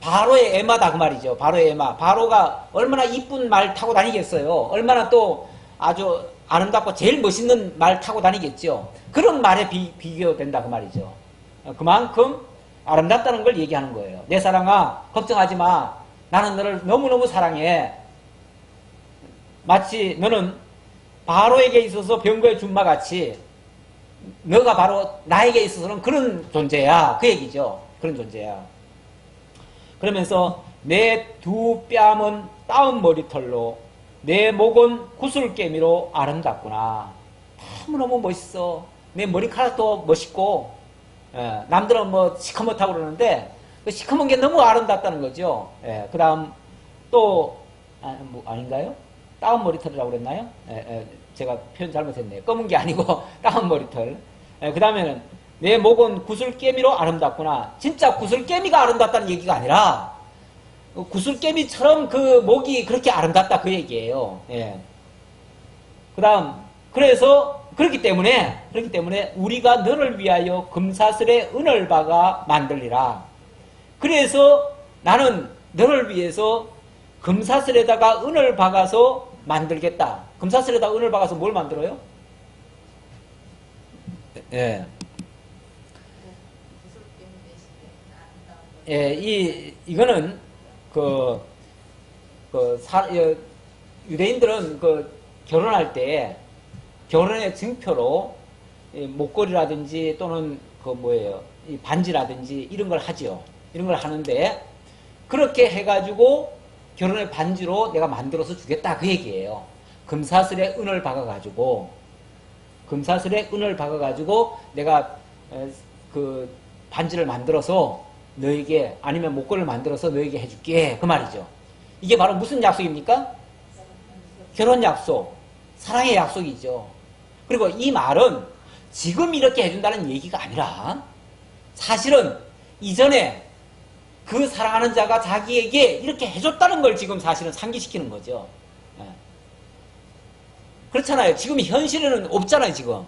Speaker 1: 바로의 에마다 그 말이죠. 바로의 에마. 바로가 얼마나 이쁜 말 타고 다니겠어요. 얼마나 또 아주 아름답고 제일 멋있는 말 타고 다니겠죠. 그런 말에 비교된다 그 말이죠. 그만큼 아름답다는 걸 얘기하는 거예요. 내 사랑아, 걱정하지 마. 나는 너를 너무너무 사랑해. 마치 너는 바로에게 있어서 병거의 준마같이 너가 바로 나에게 있어서는 그런 존재야. 그 얘기죠. 그런 존재야. 그러면서 내 두 뺨은 따은 머리털로 내 목은 구슬깨미로 아름답구나. 너무너무 멋있어. 내 머리카락도 멋있고, 남들은 뭐 시커멓다고 그러는데 그 시커먼 게 너무 아름답다는 거죠. 그 다음 또 아닌가요? 따은 머리털이라고 그랬나요? 제가 표현 잘못했네요. 검은 게 아니고 따은 머리털. 그 다음에는 내 목은 구슬깨미로 아름답구나. 진짜 구슬깨미가 아름답다는 얘기가 아니라 구슬깨미처럼 그 목이 그렇게 아름답다 그 얘기예요. 그 다음 그래서 그렇기 때문에 우리가 너를 위하여 금사슬의 은을박아 만들리라. 그래서 나는 너를 위해서 금사슬에다가 은을 박아서 만들겠다. 금사슬에다가 은을 박아서 뭘 만들어요? 이거는 유대인들은 결혼할 때 결혼의 증표로 목걸이라든지 또는 이 반지라든지 이런 걸 하지요. 이런 걸 하는데 그렇게 해가지고 결혼의 반지로 내가 만들어서 주겠다 그 얘기예요. 금사슬에 은을 박아가지고 내가 그 반지를 만들어서 너에게 아니면 목걸이를 만들어서 너에게 해줄게 그 말이죠. 이게 바로 무슨 약속입니까? 결혼 약속, 사랑의 약속이죠. 그리고 이 말은 지금 이렇게 해준다는 얘기가 아니라 사실은 이전에 그 사랑하는 자가 자기에게 이렇게 해줬다는 걸 지금 사실은 상기시키는 거죠. 그렇잖아요. 지금 현실에는 없잖아요. 지금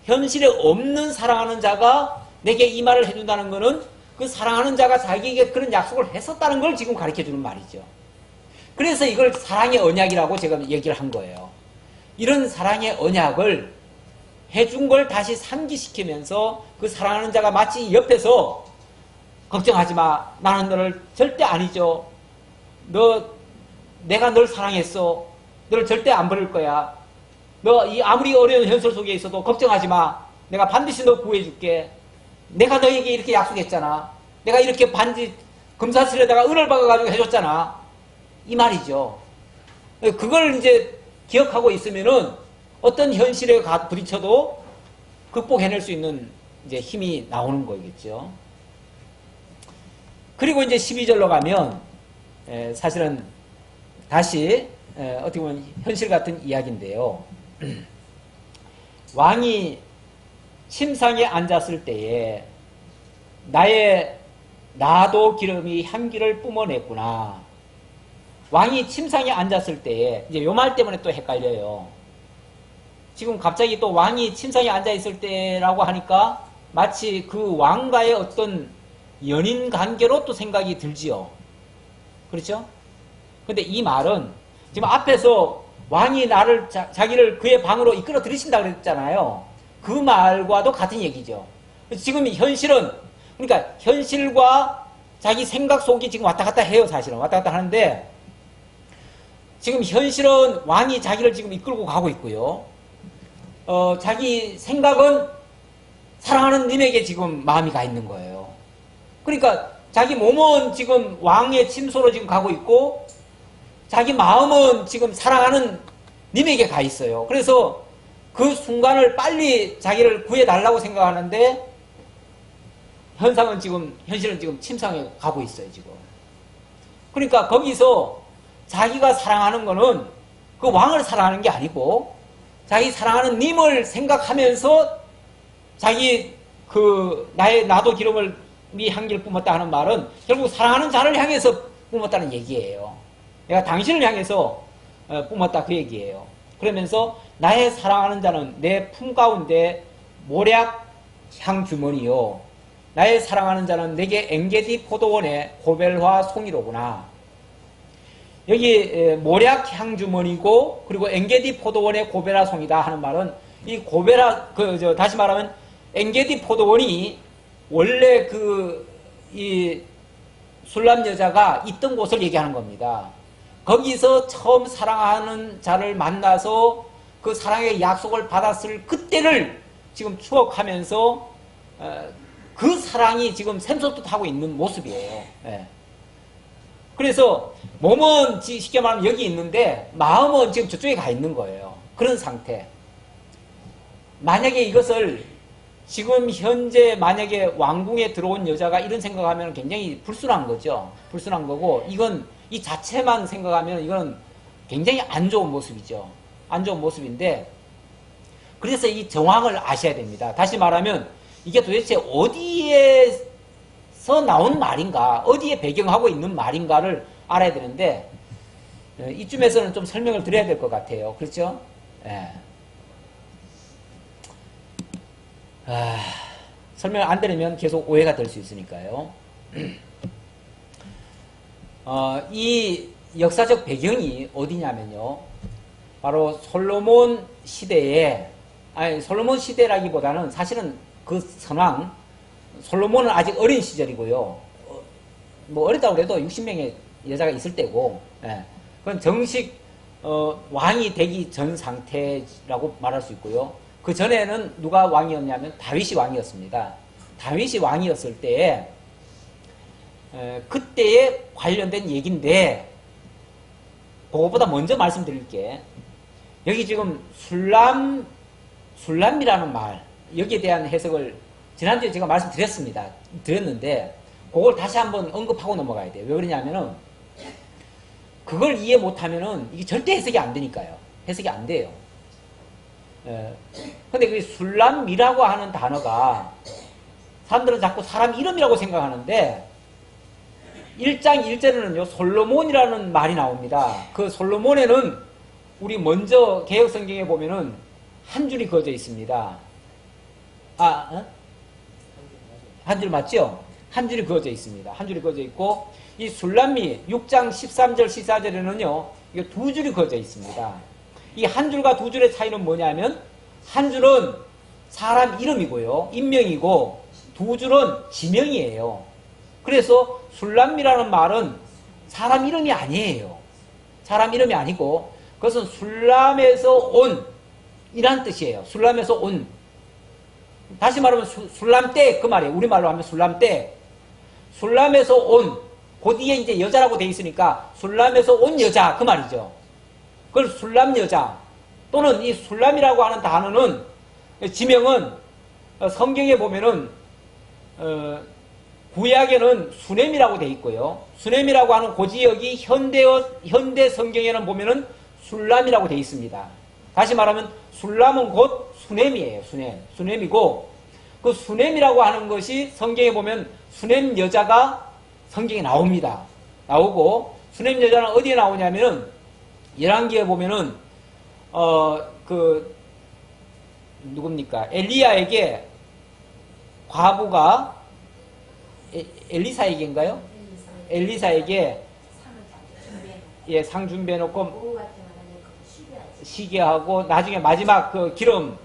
Speaker 1: 현실에 없는 사랑하는 자가 내게 이 말을 해준다는 거는 그 사랑하는 자가 자기에게 그런 약속을 했었다는 걸 지금 가르쳐주는 말이죠. 그래서 이걸 사랑의 언약이라고 제가 얘기를 한 거예요. 이런 사랑의 언약을 해준 걸 다시 상기시키면서 그 사랑하는 자가 마치 옆에서 걱정하지 마. 나는 너를 절대 안 잊어. 내가 널 사랑했어. 너를 절대 안 버릴 거야. 너 아무리 어려운 현실 속에 있어도 걱정하지 마. 내가 반드시 너 구해줄게. 내가 너에게 이렇게 약속했잖아. 내가 이렇게 반지 금사슬에다가 은을 박아가지고 해줬잖아. 이 말이죠. 그걸 이제 기억하고 있으면은 어떤 현실에 부딪혀도 극복해낼 수 있는 이제 힘이 나오는 거겠죠. 그리고 이제 12절로 가면 사실은 다시 어떻게 보면 현실 같은 이야기인데요. 왕이 침상에 앉았을 때에 나도 기름이 향기를 뿜어냈구나. 왕이 침상에 앉았을 때에 이제 요 말 때문에 또 헷갈려요. 지금 갑자기 또 왕이 침상에 앉아있을 때라고 하니까 마치 그 왕과의 어떤 연인 관계로 또 생각이 들지요. 그렇죠? 근데 이 말은 지금 앞에서 왕이 자기를 그의 방으로 이끌어 들이신다 그랬잖아요. 그 말과도 같은 얘기죠. 지금 현실은, 그러니까 현실과 자기 생각 속이 지금 왔다 갔다 해요, 사실은. 왔다 갔다 하는데, 지금 현실은 왕이 자기를 지금 이끌고 가고 있고요. 자기 생각은 사랑하는 님에게 지금 마음이 가 있는 거예요. 그러니까 자기 몸은 지금 왕의 침소로 지금 가고 있고 자기 마음은 지금 사랑하는 님에게 가 있어요. 그래서 그 순간을 빨리 자기를 구해달라고 생각하는데 현실은 지금 침상에 가고 있어요, 지금. 그러니까 거기서 자기가 사랑하는 거는 그 왕을 사랑하는 게 아니고 자기 사랑하는 님을 생각하면서 자기 나도 기름을 미 향기를 뿜었다 하는 말은 결국 사랑하는 자를 향해서 뿜었다는 얘기예요. 내가 당신을 향해서 뿜었다 그 얘기예요. 그러면서 나의 사랑하는 자는 내 품 가운데 모략 향 주머니요. 나의 사랑하는 자는 내게 엔게디 포도원의 고벨화 송이로구나. 여기 모략 향 주머니고 그리고 엔게디 포도원의 고벨화 송이다 하는 말은 이 고벨화 다시 말하면 엔게디 포도원이 원래 이 술람 여자가 있던 곳을 얘기하는 겁니다. 거기서 처음 사랑하는 자를 만나서 그 사랑의 약속을 받았을 그때를 지금 추억하면서 그 사랑이 지금 샘솟듯하고 있는 모습이에요. 예. 그래서 몸은 쉽게 말하면 여기 있는데 마음은 지금 저쪽에 가 있는 거예요. 그런 상태. 만약에 이것을 지금 현재 만약에 왕궁에 들어온 여자가 이런 생각하면 굉장히 불순한 거죠. 불순한 거고 이건 이 자체만 생각하면 이건 굉장히 안 좋은 모습이죠. 안 좋은 모습인데 그래서 이 정황을 아셔야 됩니다. 다시 말하면 이게 도대체 어디에서 나온 말인가, 어디에 배경하고 있는 말인가를 알아야 되는데 이쯤에서는 좀 설명을 드려야 될 것 같아요. 그렇죠? 예. 설명 안 드리면 계속 오해가 될 수 있으니까요. 이 역사적 배경이 어디냐면요. 바로 솔로몬 시대에, 솔로몬 시대라기보다는 사실은 그 선왕, 솔로몬은 아직 어린 시절이고요. 뭐 어리다고 해도 60명의 여자가 있을 때고, 예. 그건 정식 왕이 되기 전 상태라고 말할 수 있고요. 그 전에는 누가 왕이었냐면 다윗이 왕이었습니다. 다윗이 왕이었을 때에 그때에 관련된 얘기인데 그거보다 먼저 말씀드릴게. 여기 지금 술람이라는 말 여기에 대한 해석을 지난주에 제가 드렸는데 그걸 다시 한번 언급하고 넘어가야 돼요. 왜 그러냐면은 그걸 이해 못하면은 이게 절대 해석이 안 되니까요. 해석이 안 돼요. 근데 그 술람이라고 하는 단어가 사람들은 자꾸 사람 이름이라고 생각하는데 1장 1절에는요 솔로몬이라는 말이 나옵니다. 그 솔로몬에는 우리 먼저 개혁성경에 보면은 한 줄이 그어져 있습니다. 한 줄 맞죠? 한 줄이 그어져 있습니다. 한 줄이 그어져 있고 이 술람미 6장 13절 14절에는요 이게 두 줄이 그어져 있습니다. 이 한 줄과 두 줄의 차이는 뭐냐면 한 줄은 사람 이름이고요. 인명이고 두 줄은 지명이에요. 그래서 술람이라는 말은 사람 이름이 아니에요. 사람 이름이 아니고 그것은 술람에서 온 이란 뜻이에요. 술람에서 온. 다시 말하면 술람댁 그 말이에요. 우리말로 하면 술람댁. 술람에서 온. 그 뒤에 이제 여자라고 돼 있으니까 술람에서 온 여자 그 말이죠. 그걸 술람 여자 또는 이 술람이라고 하는 단어는 지명은 성경에 보면은 구약에는 수넴이라고 돼 있고요. 수넴이라고 하는 그 지역이 현대 성경에는 보면은 술람이라고 돼 있습니다. 다시 말하면 술람은 곧 수넴이에요. 수넴이고 그 수넴이라고 하는 것이 성경에 보면 수넴 여자가 성경에 나옵니다. 나오고 수넴 여자는 어디에 나오냐면은 열왕기에 보면은 누굽니까? 엘리야에게 과부가 엘리사에게인가요? 엘리사에게 상 준비해놓고 시계하고 나중에 마지막 그 기름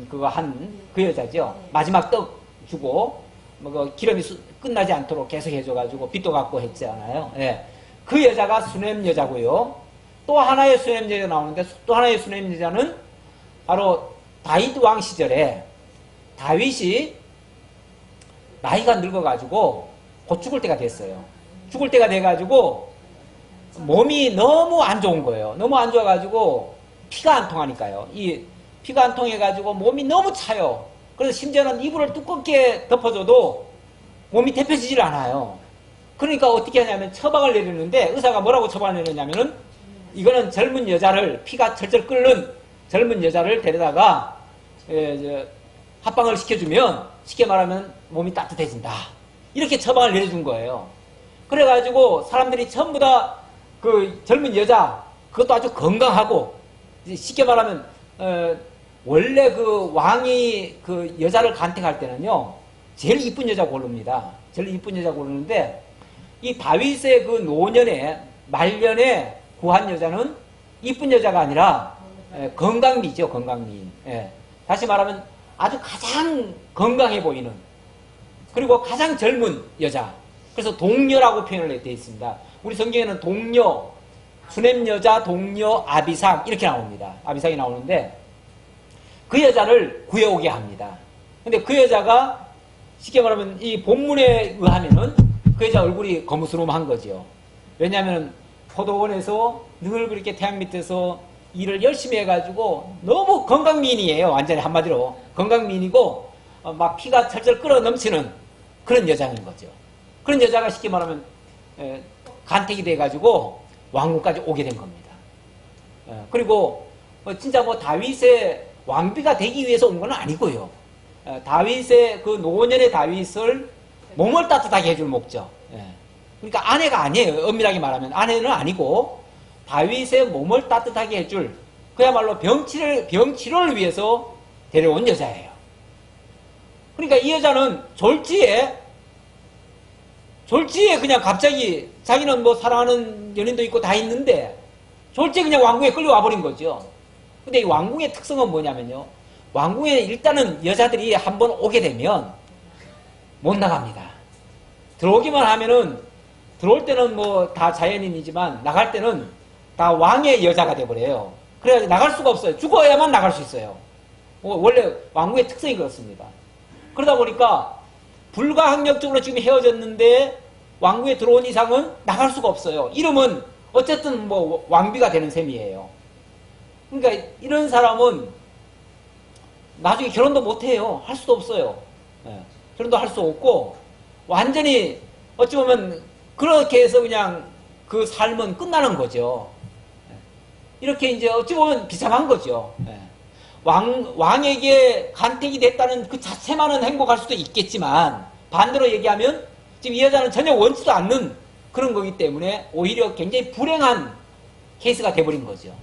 Speaker 1: 그거 한 그 여자죠. 마지막 떡 주고 뭐 그 기름이 끝나지 않도록 계속 해줘가지고 빚도 갚고 했잖아요. 예. 그 여자가 수넴 여자고요. 또 하나의 수냄 여자가 나오는데 또 하나의 수냄 여자는 바로 다윗 왕 시절에 다윗이 나이가 늙어가지고 곧 죽을 때가 됐어요. 죽을 때가 돼가지고 몸이 너무 안 좋은 거예요. 너무 안 좋아가지고 피가 안 통하니까요. 이 피가 안 통해가지고 몸이 너무 차요. 그래서 심지어는 이불을 두껍게 덮어줘도 몸이 데펴지질 않아요. 그러니까 어떻게 하냐면 처방을 내리는데 의사가 뭐라고 처방을 내렸냐면은 이거는 젊은 여자를 피가 철철 끓는 젊은 여자를 데려다가 합방을 시켜주면 쉽게 말하면 몸이 따뜻해진다. 이렇게 처방을 내려준 거예요. 그래가지고 사람들이 전부 다 그 젊은 여자 그것도 아주 건강하고 쉽게 말하면 원래 그 왕이 그 여자를 간택할 때는요 제일 이쁜 여자 고릅니다. 제일 이쁜 여자 고르는데 이 다윗의 그 노년에 말년에 구한 여자는 이쁜 여자가 아니라 건강미죠. 건강미. 예. 다시 말하면 아주 가장 건강해 보이는 그리고 가장 젊은 여자. 그래서 동녀라고 표현을 되어 있습니다. 우리 성경에는 동녀, 수냄여자, 동녀, 아비삭 이렇게 나옵니다. 아비삭이 나오는데 그 여자를 구해오게 합니다. 근데 그 여자가 쉽게 말하면 이 본문에 의하면은 그 여자 얼굴이 거무스름한 거죠. 왜냐하면 포도원에서 늘 그렇게 태양 밑에서 일을 열심히 해가지고 너무 건강미인이에요. 완전히 한마디로 건강미인이고 막 피가 철철 끓어 넘치는 그런 여자인 거죠. 그런 여자가 쉽게 말하면 간택이 돼가지고 왕궁까지 오게 된 겁니다. 그리고 진짜 뭐 다윗의 왕비가 되기 위해서 온 건 아니고요. 다윗의 그 노년의 다윗을 몸을 따뜻하게 해줄 목적. 그러니까 아내가 아니에요. 엄밀하게 말하면 아내는 아니고 다윗의 몸을 따뜻하게 해줄 그야말로 병치료를 위해서 데려온 여자예요. 그러니까 이 여자는 졸지에 그냥 갑자기 자기는 뭐 사랑하는 연인도 있고 다 있는데 졸지에 그냥 왕궁에 끌려와 버린 거죠. 근데 이 왕궁의 특성은 뭐냐면요. 왕궁에 일단은 여자들이 한번 오게 되면 못 나갑니다. 들어오기만 하면은 들어올 때는 뭐 다 자연인이지만 나갈 때는 다 왕의 여자가 돼버려요. 그래가지고 나갈 수가 없어요. 죽어야만 나갈 수 있어요. 원래 왕궁의 특성이 그렇습니다. 그러다 보니까 불가항력적으로 지금 헤어졌는데 왕궁에 들어온 이상은 나갈 수가 없어요. 이러면 어쨌든 뭐 왕비가 되는 셈이에요. 그러니까 이런 사람은 나중에 결혼도 못해요. 할 수도 없어요. 결혼도 할 수 없고 완전히 어찌 보면 그렇게 해서 그냥 그 삶은 끝나는 거죠. 이렇게 이제 어찌 보면 비참한 거죠. 왕에게 간택이 됐다는 그 자체만은 행복할 수도 있겠지만 반대로 얘기하면 지금 이 여자는 전혀 원치도 않는 그런 거기 때문에 오히려 굉장히 불행한 케이스가 돼버린 거죠.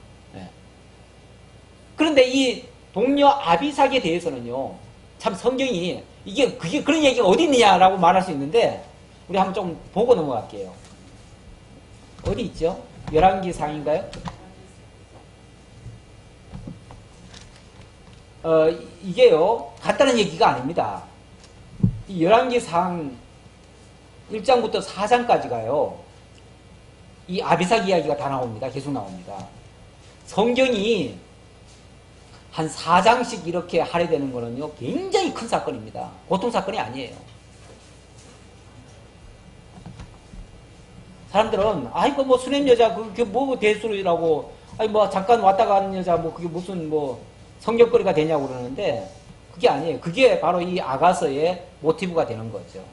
Speaker 1: 그런데 이 동료 아비삭에 대해서는요, 참 성경이 그게 그런 얘기가 어디 있느냐라고 말할 수 있는데 우리 한번 좀 보고 넘어갈게요. 어디 있죠? 열왕기상인가요? 이게요, 간단한 얘기가 아닙니다. 이 열왕기상 1장부터 4장까지가요, 이 아비삭 이야기가 다 나옵니다. 계속 나옵니다. 성경이 한 4장씩 이렇게 할애되는 거는요, 굉장히 큰 사건입니다. 보통 사건이 아니에요. 사람들은, 아이고, 뭐, 수냄 여자, 그게 뭐, 대수라고, 아니, 뭐, 잠깐 왔다 가는 여자, 뭐, 그게 무슨, 뭐, 성격거리가 되냐고 그러는데, 그게 아니에요. 그게 바로 이 아가서의 모티브가 되는 거죠.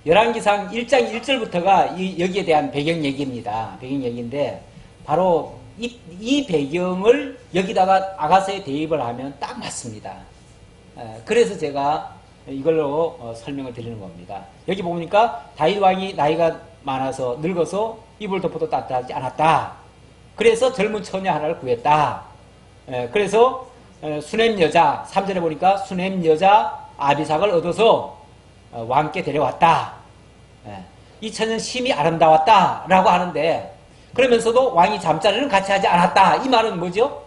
Speaker 1: 열왕기상 1장 1절부터가 여기에 대한 배경 얘기입니다. 배경 얘기인데, 바로 이 배경을 여기다가 아가서에 대입을 하면 딱 맞습니다. 그래서 제가 이걸로 설명을 드리는 겁니다. 여기 보니까 다윗 왕이 나이가 많아서 늙어서 이불 덮어도 따뜻하지 않았다. 그래서 젊은 처녀 하나를 구했다. 그래서 수냄 여자 3절에 보니까 수냄 여자 아비삭을 얻어서 왕께 데려왔다. 이 처녀는 심히 아름다웠다 라고 하는데, 그러면서도 왕이 잠자리는 같이 하지 않았다. 이 말은 뭐죠?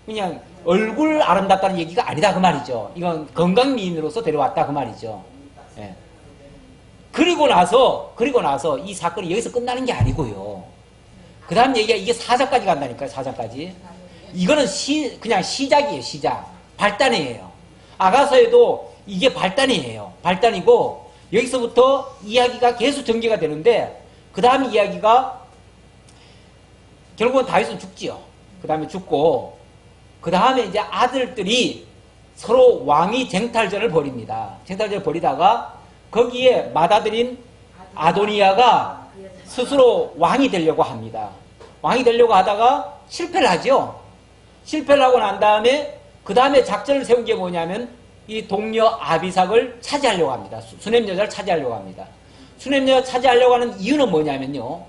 Speaker 1: 그냥 얼굴 아름답다는 얘기가 아니다 그 말이죠. 이건 건강미인으로서 데려왔다 그 말이죠. 그리고 나서 이 사건이 여기서 끝나는 게 아니고요. 그 다음 얘기가 이게 4장까지 간다니까요. 4장까지. 이거는 그냥 시작이에요. 시작. 발단이에요. 아가서에도 이게 발단이에요. 발단이고 여기서부터 이야기가 계속 전개가 되는데 그 다음 이야기가 결국은 다윗은 죽지요. 그 다음에 죽고 그 다음에 이제 아들들이 서로 왕위 쟁탈전을 벌입니다. 쟁탈전을 벌이다가 거기에 맏아들인 아도니아가 스스로 왕이 되려고 합니다. 왕이 되려고 하다가 실패를 하죠. 실패를 하고 난 다음에 그 다음에 작전을 세운 게 뭐냐면 이 동료 아비삭을 차지하려고 합니다. 수넴 여자를 차지하려고 합니다. 수넴 여자 차지하려고 하는 이유는 뭐냐면요.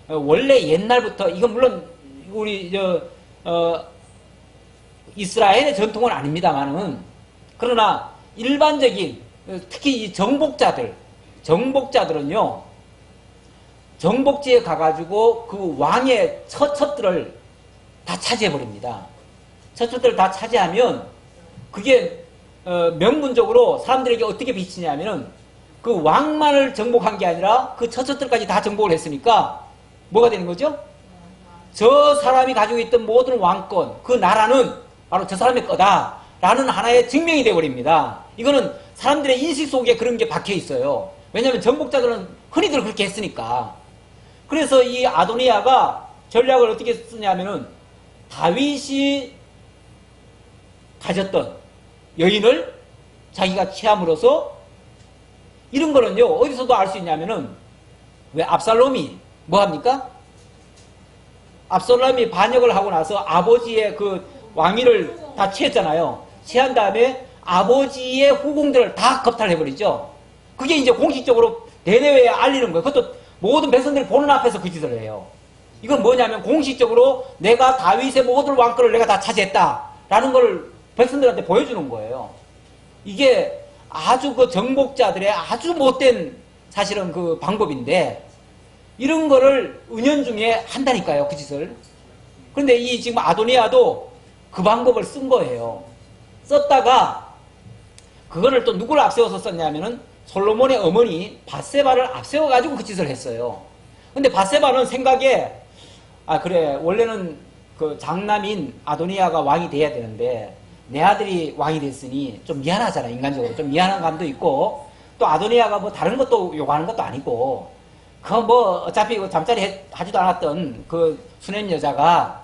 Speaker 1: 원래 옛날부터 이건 물론 우리 이스라엘의 전통은 아닙니다만은 그러나 일반적인 특히 이 정복자들은요. 정복지에 가가지고 그 왕의 처첩들을 다 차지해버립니다. 처첩들을 다 차지하면 그게 명분적으로 사람들에게 어떻게 비치냐면은 그 왕만을 정복한 게 아니라 그 처첩들까지 다 정복을 했으니까 뭐가 되는 거죠? 저 사람이 가지고 있던 모든 왕권, 그 나라는 바로 저 사람의 거다라는 하나의 증명이 되어버립니다. 이거는 사람들의 인식 속에 그런 게 박혀 있어요. 왜냐하면 정복자들은 흔히들 그렇게 했으니까. 그래서 이 아도니아가 전략을 어떻게 쓰냐면은 다윗이 가졌던 여인을 자기가 취함으로써 이런 거는요 어디서도 알 수 있냐면은 왜 압살롬이 뭐합니까? 압살롬이 반역을 하고 나서 아버지의 그 왕위를 다 취했잖아요. 취한 다음에 아버지의 후궁들을 다 겁탈해버리죠. 그게 이제 공식적으로 대내외에 알리는 거예요. 그것도 모든 백성들이 보는 앞에서 그 짓을 해요. 이건 뭐냐면 공식적으로 내가 다윗의 모든 왕권을 내가 다 차지했다라는 걸 백성들한테 보여주는 거예요. 이게 아주 그 정복자들의 아주 못된 사실은 그 방법인데 이런 거를 은연중에 한다니까요. 그 짓을. 그런데 이 지금 아도니아도 그 방법을 쓴 거예요. 썼다가 그거를 또 누구를 앞세워서 썼냐면은 솔로몬의 어머니 밧세바를 앞세워가지고 그 짓을 했어요. 근데 밧세바는 생각에 그래 원래는 그 장남인 아도니아가 왕이 돼야 되는데 내 아들이 왕이 됐으니 좀 미안하잖아. 인간적으로 좀 미안한 감도 있고 또 아도니아가 뭐 다른 것도 요구하는 것도 아니고 그 뭐 어차피 잠자리 하지도 않았던 그 수넴 여자가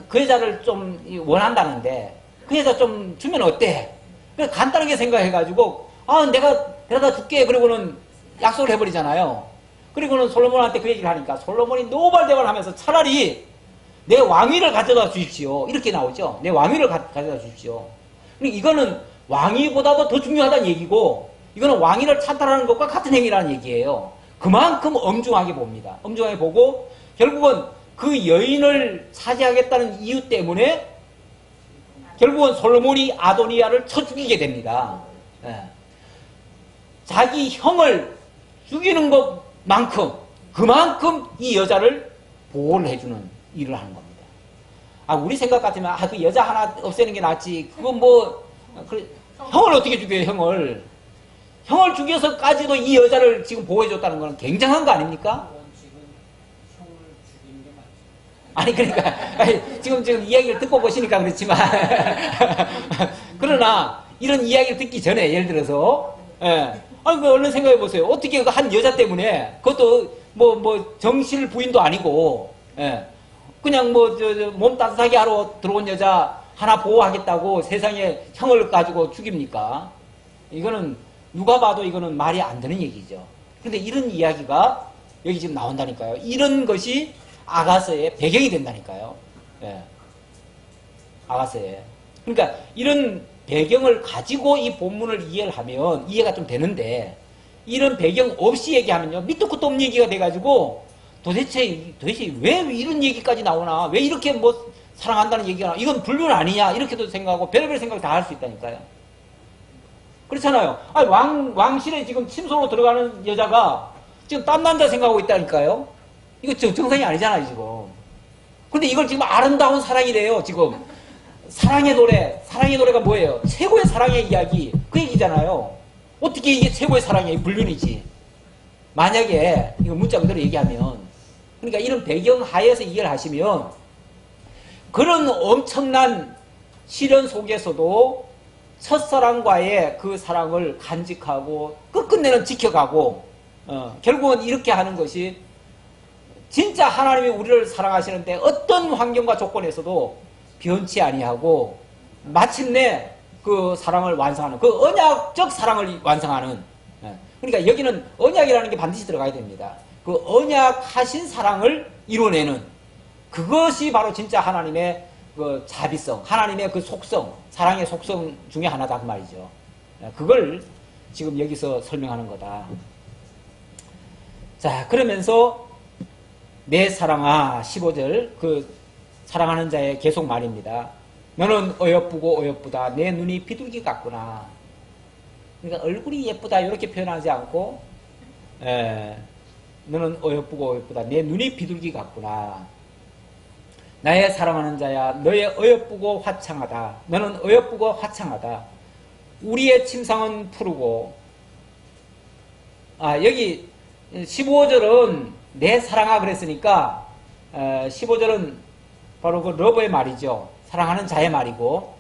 Speaker 1: 그 여자를 좀 원한다는데 그 여자 좀 주면 어때? 그래서 간단하게 생각해가지고 내가 데려다 줄게. 그리고는 약속을 해버리잖아요. 그리고는 솔로몬한테 그 얘기를 하니까 솔로몬이 노발대발하면서 차라리 내 왕위를 가져다 주십시오. 이렇게 나오죠. 내 왕위를 가져다 주십시오. 이거는 왕위보다도 더 중요하다는 얘기고 이거는 왕위를 찬탈하는 것과 같은 행위라는 얘기예요. 그만큼 엄중하게 봅니다. 엄중하게 보고 결국은 그 여인을 차지하겠다는 이유 때문에 결국은 솔로몬이 아도니아를 쳐 죽이게 됩니다. 자기 형을 죽이는 것만큼 그만큼 이 여자를 보호를 해주는 일을 하는 겁니다. 우리 생각 같으면 그 여자 하나 없애는 게 낫지. 그건 형을 어떻게 죽여요? 형을 죽여서까지도 이 여자를 지금 보호해줬다는 건 굉장한 거 아닙니까? 아니 그러니까 지금 이야기를 듣고 보시니까 그렇지만 그러나 이런 이야기를 듣기 전에 예를 들어서 얼른 생각해 보세요. 어떻게 그 한 여자 때문에 그것도 뭐 정실 부인도 아니고 그냥 몸 따뜻하게 하러 들어온 여자 하나 보호하겠다고 세상에 형을 가지고 죽입니까? 이거는 누가 봐도 이거는 말이 안 되는 얘기죠. 그런데 이런 이야기가 여기 지금 나온다니까요. 이런 것이 아가서의 배경이 된다니까요. 아가서에. 그러니까 이런 배경을 가지고 이 본문을 이해를 하면 이해가 좀 되는데 이런 배경 없이 얘기하면요. 밑도 끝도 없는 얘기가 돼가지고 도대체 왜 이런 얘기까지 나오나? 왜 이렇게 사랑한다는 얘기가 나오나? 이건 불륜 아니냐? 이렇게도 생각하고 별의별 생각 다 할 수 있다니까요. 그렇잖아요. 왕실에 지금 침소로 들어가는 여자가 지금 땀난다 생각하고 있다니까요. 이거 정상이 아니잖아요, 지금. 근데 이걸 지금 아름다운 사랑이래요, 지금. 사랑의 노래가 뭐예요? 최고의 사랑의 이야기. 그 얘기잖아요. 어떻게 이게 최고의 사랑이에요? 불륜이지. 만약에, 이거 문자 그대로 얘기하면, 그러니까 이런 배경 하에서 이해를 하시면 그런 엄청난 시련 속에서도 첫사랑과의 그 사랑을 간직하고 끝끝내는 지켜가고 결국은 이렇게 하는 것이 진짜 하나님이 우리를 사랑하시는데 어떤 환경과 조건에서도 변치 아니하고 마침내 그 사랑을 완성하는 그 언약적 사랑을 완성하는 그러니까 여기는 언약이라는 게 반드시 들어가야 됩니다. 그 언약하신 사랑을 이뤄내는 그것이 바로 진짜 하나님의 그 자비성, 하나님의 그 속성, 사랑의 속성 중에 하나다 그 말이죠. 그걸 지금 여기서 설명하는 거다. 자, 그러면서 내 사랑아 15절 그 사랑하는 자의 계속 말입니다. 너는 어여쁘고 어여쁘다. 내 눈이 비둘기 같구나. 그러니까 얼굴이 예쁘다 이렇게 표현하지 않고 너는 어여쁘고 어여쁘다. 내 눈이 비둘기 같구나. 나의 사랑하는 자야 너의 어여쁘고 화창하다. 너는 어여쁘고 화창하다. 우리의 침상은 푸르고 여기 15절은 내 사랑아 그랬으니까 15절은 바로 그 러버의 말이죠. 사랑하는 자의 말이고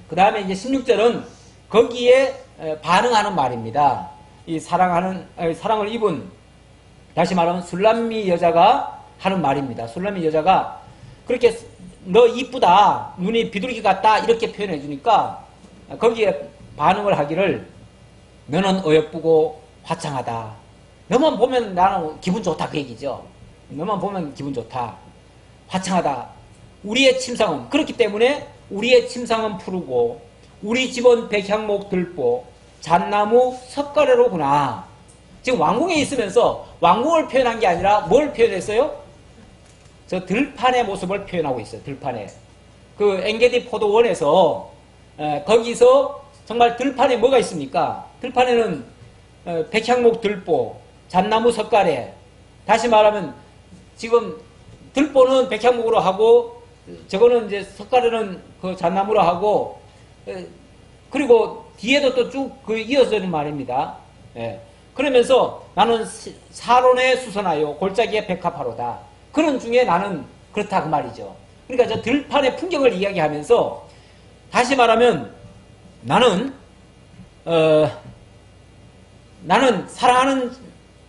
Speaker 1: 그 다음에 이제 16절은 거기에 반응하는 말입니다. 이 사랑을 입은 다시 말하면 술람미 여자가 하는 말입니다. 술람미 여자가 그렇게 너 이쁘다 눈이 비둘기 같다 이렇게 표현해 주니까 거기에 반응을 하기를 너는 어여쁘고 화창하다. 너만 보면 나는 기분 좋다 그 얘기죠. 너만 보면 기분 좋다. 화창하다. 우리의 침상은 그렇기 때문에 우리의 침상은 푸르고 우리 집은 백향목 들보 잣나무 석가래로구나. 지금 왕궁에 있으면서 왕궁을 표현한 게 아니라 뭘 표현했어요? 저 들판의 모습을 표현하고 있어요. 들판에 그 엔게디 포도원에서 거기서 정말 들판에 뭐가 있습니까? 들판에는 백향목 들보 잣나무 석가래 다시 말하면 지금 들보는 백향목으로 하고 저거는 이제 석가래는 그 잣나무로 하고 그리고 뒤에도 또 쭉 그 이어지는 말입니다. 그러면서 나는 사론에 수선하여 골짜기에 백합화로다. 그런 중에 나는 그렇다 그 말이죠. 그러니까 저 들판의 풍경을 이야기하면서 다시 말하면 나는 사랑하는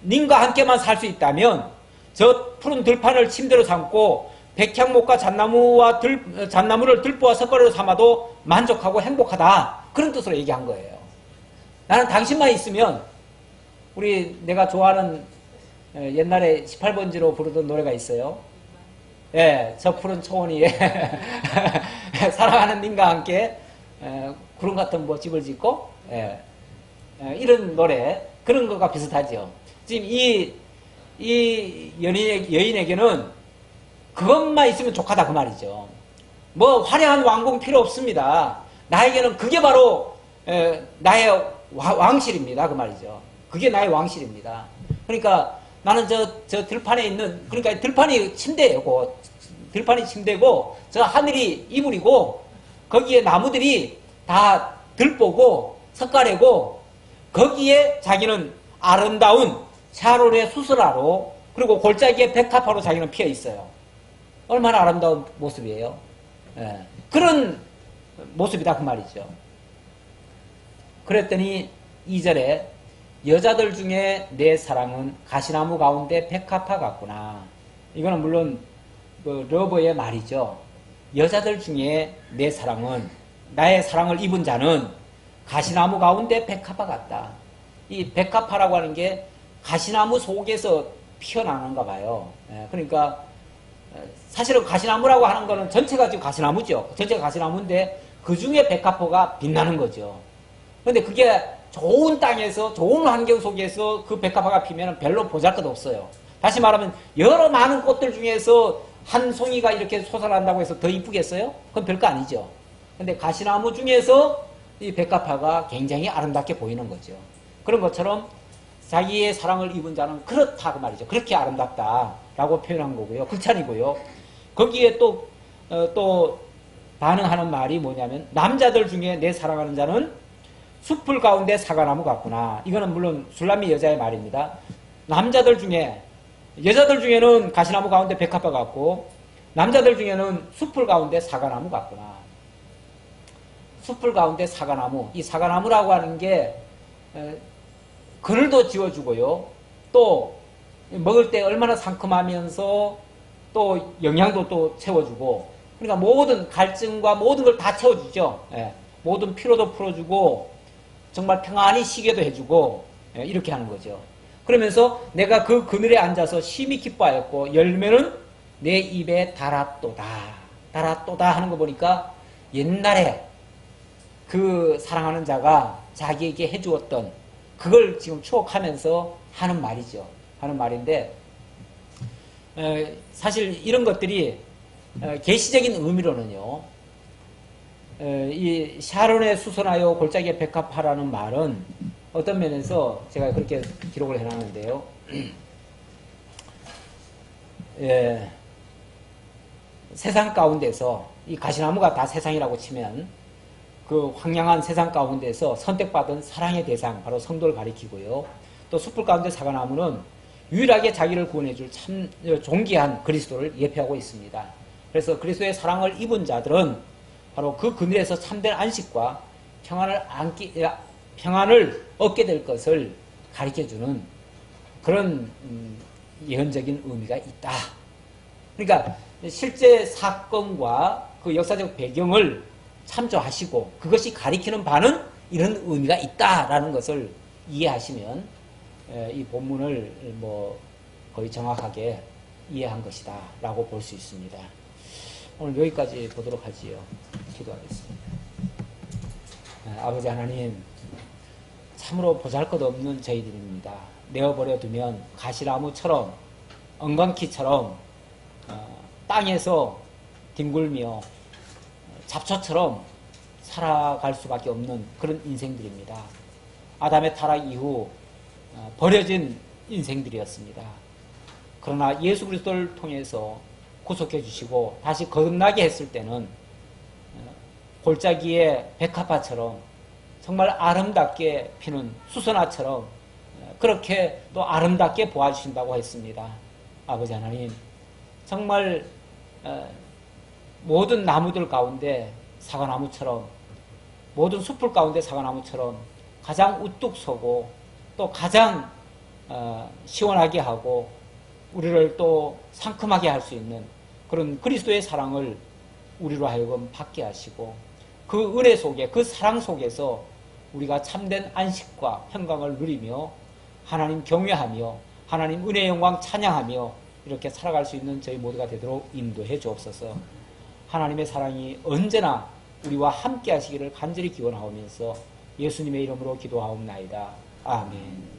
Speaker 1: 님과 함께만 살 수 있다면 저 푸른 들판을 침대로 삼고 백향목과 잣나무를 들보와 석가래로 삼아도 만족하고 행복하다. 그런 뜻으로 얘기한 거예요. 나는 당신만 있으면 내가 좋아하는 옛날에 18번지로 부르던 노래가 있어요. 저 푸른 초원 위에 사랑하는 님과 함께 구름 같은 집을 짓고 이런 노래 그런 거가 비슷하죠. 지금 이 여인에게는 그것만 있으면 족하다 그 말이죠. 뭐 화려한 왕궁 필요 없습니다. 나에게는 그게 바로 나의 왕실입니다 그 말이죠. 그게 나의 왕실입니다. 그러니까 나는 저 들판에 있는 그러니까 들판이 침대고 들판이 침대고 저 하늘이 이불이고 거기에 나무들이 다 들보고 석가래고 거기에 자기는 아름다운 샤론의 수선화로 그리고 골짜기에 백합화로 자기는 피어 있어요. 얼마나 아름다운 모습이에요. 그런 모습이다 그 말이죠. 그랬더니 2절에 여자들 중에 내 사랑은 가시나무 가운데 백합화 같구나. 이거는 물론 그 러버의 말이죠. 여자들 중에 내 사랑은 나의 사랑을 입은 자는 가시나무 가운데 백합화 같다. 이 백합화라고 하는 게 가시나무 속에서 피어나는가 봐요. 그러니까 사실은 가시나무라고 하는 거는 전체가 지금 가시나무죠. 전체가 가시나무인데 그 중에 백합화가 빛나는 거죠. 그런데 그게 좋은 땅에서 좋은 환경 속에서 그 백합화가 피면 별로 보잘것없어요. 다시 말하면 여러 많은 꽃들 중에서 한 송이가 이렇게 솟아난다고 해서 더 이쁘겠어요? 그건 별거 아니죠. 근데 가시나무 중에서 이 백합화가 굉장히 아름답게 보이는 거죠. 그런 것처럼 자기의 사랑을 입은 자는 그렇다 그 말이죠. 그렇게 아름답다라고 표현한 거고요. 극찬이고요. 거기에 또 반응하는 말이 뭐냐면 남자들 중에 내 사랑하는 자는 숲풀 가운데 사과나무 같구나. 이거는 물론 술람미 여자의 말입니다. 남자들 중에 여자들 중에는 가시나무 가운데 백합화 같고 남자들 중에는 숲풀 가운데 사과나무 같구나. 숲풀 가운데 사과나무. 이 사과나무라고 하는 게 그늘도 지어주고요. 또 먹을 때 얼마나 상큼하면서 또 영양도 또 채워주고, 그러니까 모든 갈증과 모든 걸 다 채워주죠. 예. 모든 피로도 풀어주고 정말 평안히 쉬게도 해주고, 예, 이렇게 하는 거죠. 그러면서 내가 그 그늘에 앉아서 심히 기뻐하였고 열매는 내 입에 달았도다. 달았도다 하는 거 보니까 옛날에 그 사랑하는 자가 자기에게 해주었던 그걸 지금 추억하면서 하는 말이죠. 하는 말인데, 사실 이런 것들이 계시적인 의미로는요, 이 샤론에 수선하여 골짜기에 백합하라는 말은 어떤 면에서 제가 그렇게 기록을 해놨는데요. 예, 세상 가운데서 이 가시나무가 다 세상이라고 치면 그 황량한 세상 가운데서 선택받은 사랑의 대상, 바로 성도를 가리키고요. 또 숯불 가운데 사과나무는 유일하게 자기를 구원해줄 참 존귀한 그리스도를 예표하고 있습니다. 그래서 그리스도의 사랑을 입은 자들은 바로 그 그늘에서 참된 안식과 평안을 얻게 될 것을 가르쳐주는 그런 예언적인 의미가 있다. 그러니까 실제 사건과 그 역사적 배경을 참조하시고 그것이 가리키는 바는 이런 의미가 있다라는 것을 이해하시면 이 본문을 뭐 거의 정확하게 이해한 것이다 라고 볼 수 있습니다. 오늘 여기까지 보도록 하지요. 기도하겠습니다. 아버지 하나님, 참으로 보잘것없는 저희들입니다. 내어버려 두면 가시나무처럼 엉겅퀴처럼 땅에서 뒹굴며 잡초처럼 살아갈 수밖에 없는 그런 인생들입니다. 아담의 타락 이후 버려진 인생들이었습니다. 그러나 예수 그리스도를 통해서 구속해 주시고 다시 거듭나게 했을 때는 골짜기의 백합화처럼 정말 아름답게 피는 수선화처럼 그렇게 또 아름답게 보아주신다고 했습니다. 아버지 하나님, 정말 모든 나무들 가운데 사과나무처럼, 모든 숲풀 가운데 사과나무처럼 가장 우뚝 서고 또 가장 시원하게 하고 우리를 또 상큼하게 할 수 있는 그런 그리스도의 사랑을 우리로 하여금 받게 하시고 그 은혜 속에, 그 사랑 속에서 우리가 참된 안식과 평강을 누리며 하나님 경외하며 하나님 은혜의 영광 찬양하며 이렇게 살아갈 수 있는 저희 모두가 되도록 인도해 주옵소서. 하나님의 사랑이 언제나 우리와 함께 하시기를 간절히 기원하오면서 예수님의 이름으로 기도하옵나이다. 아멘.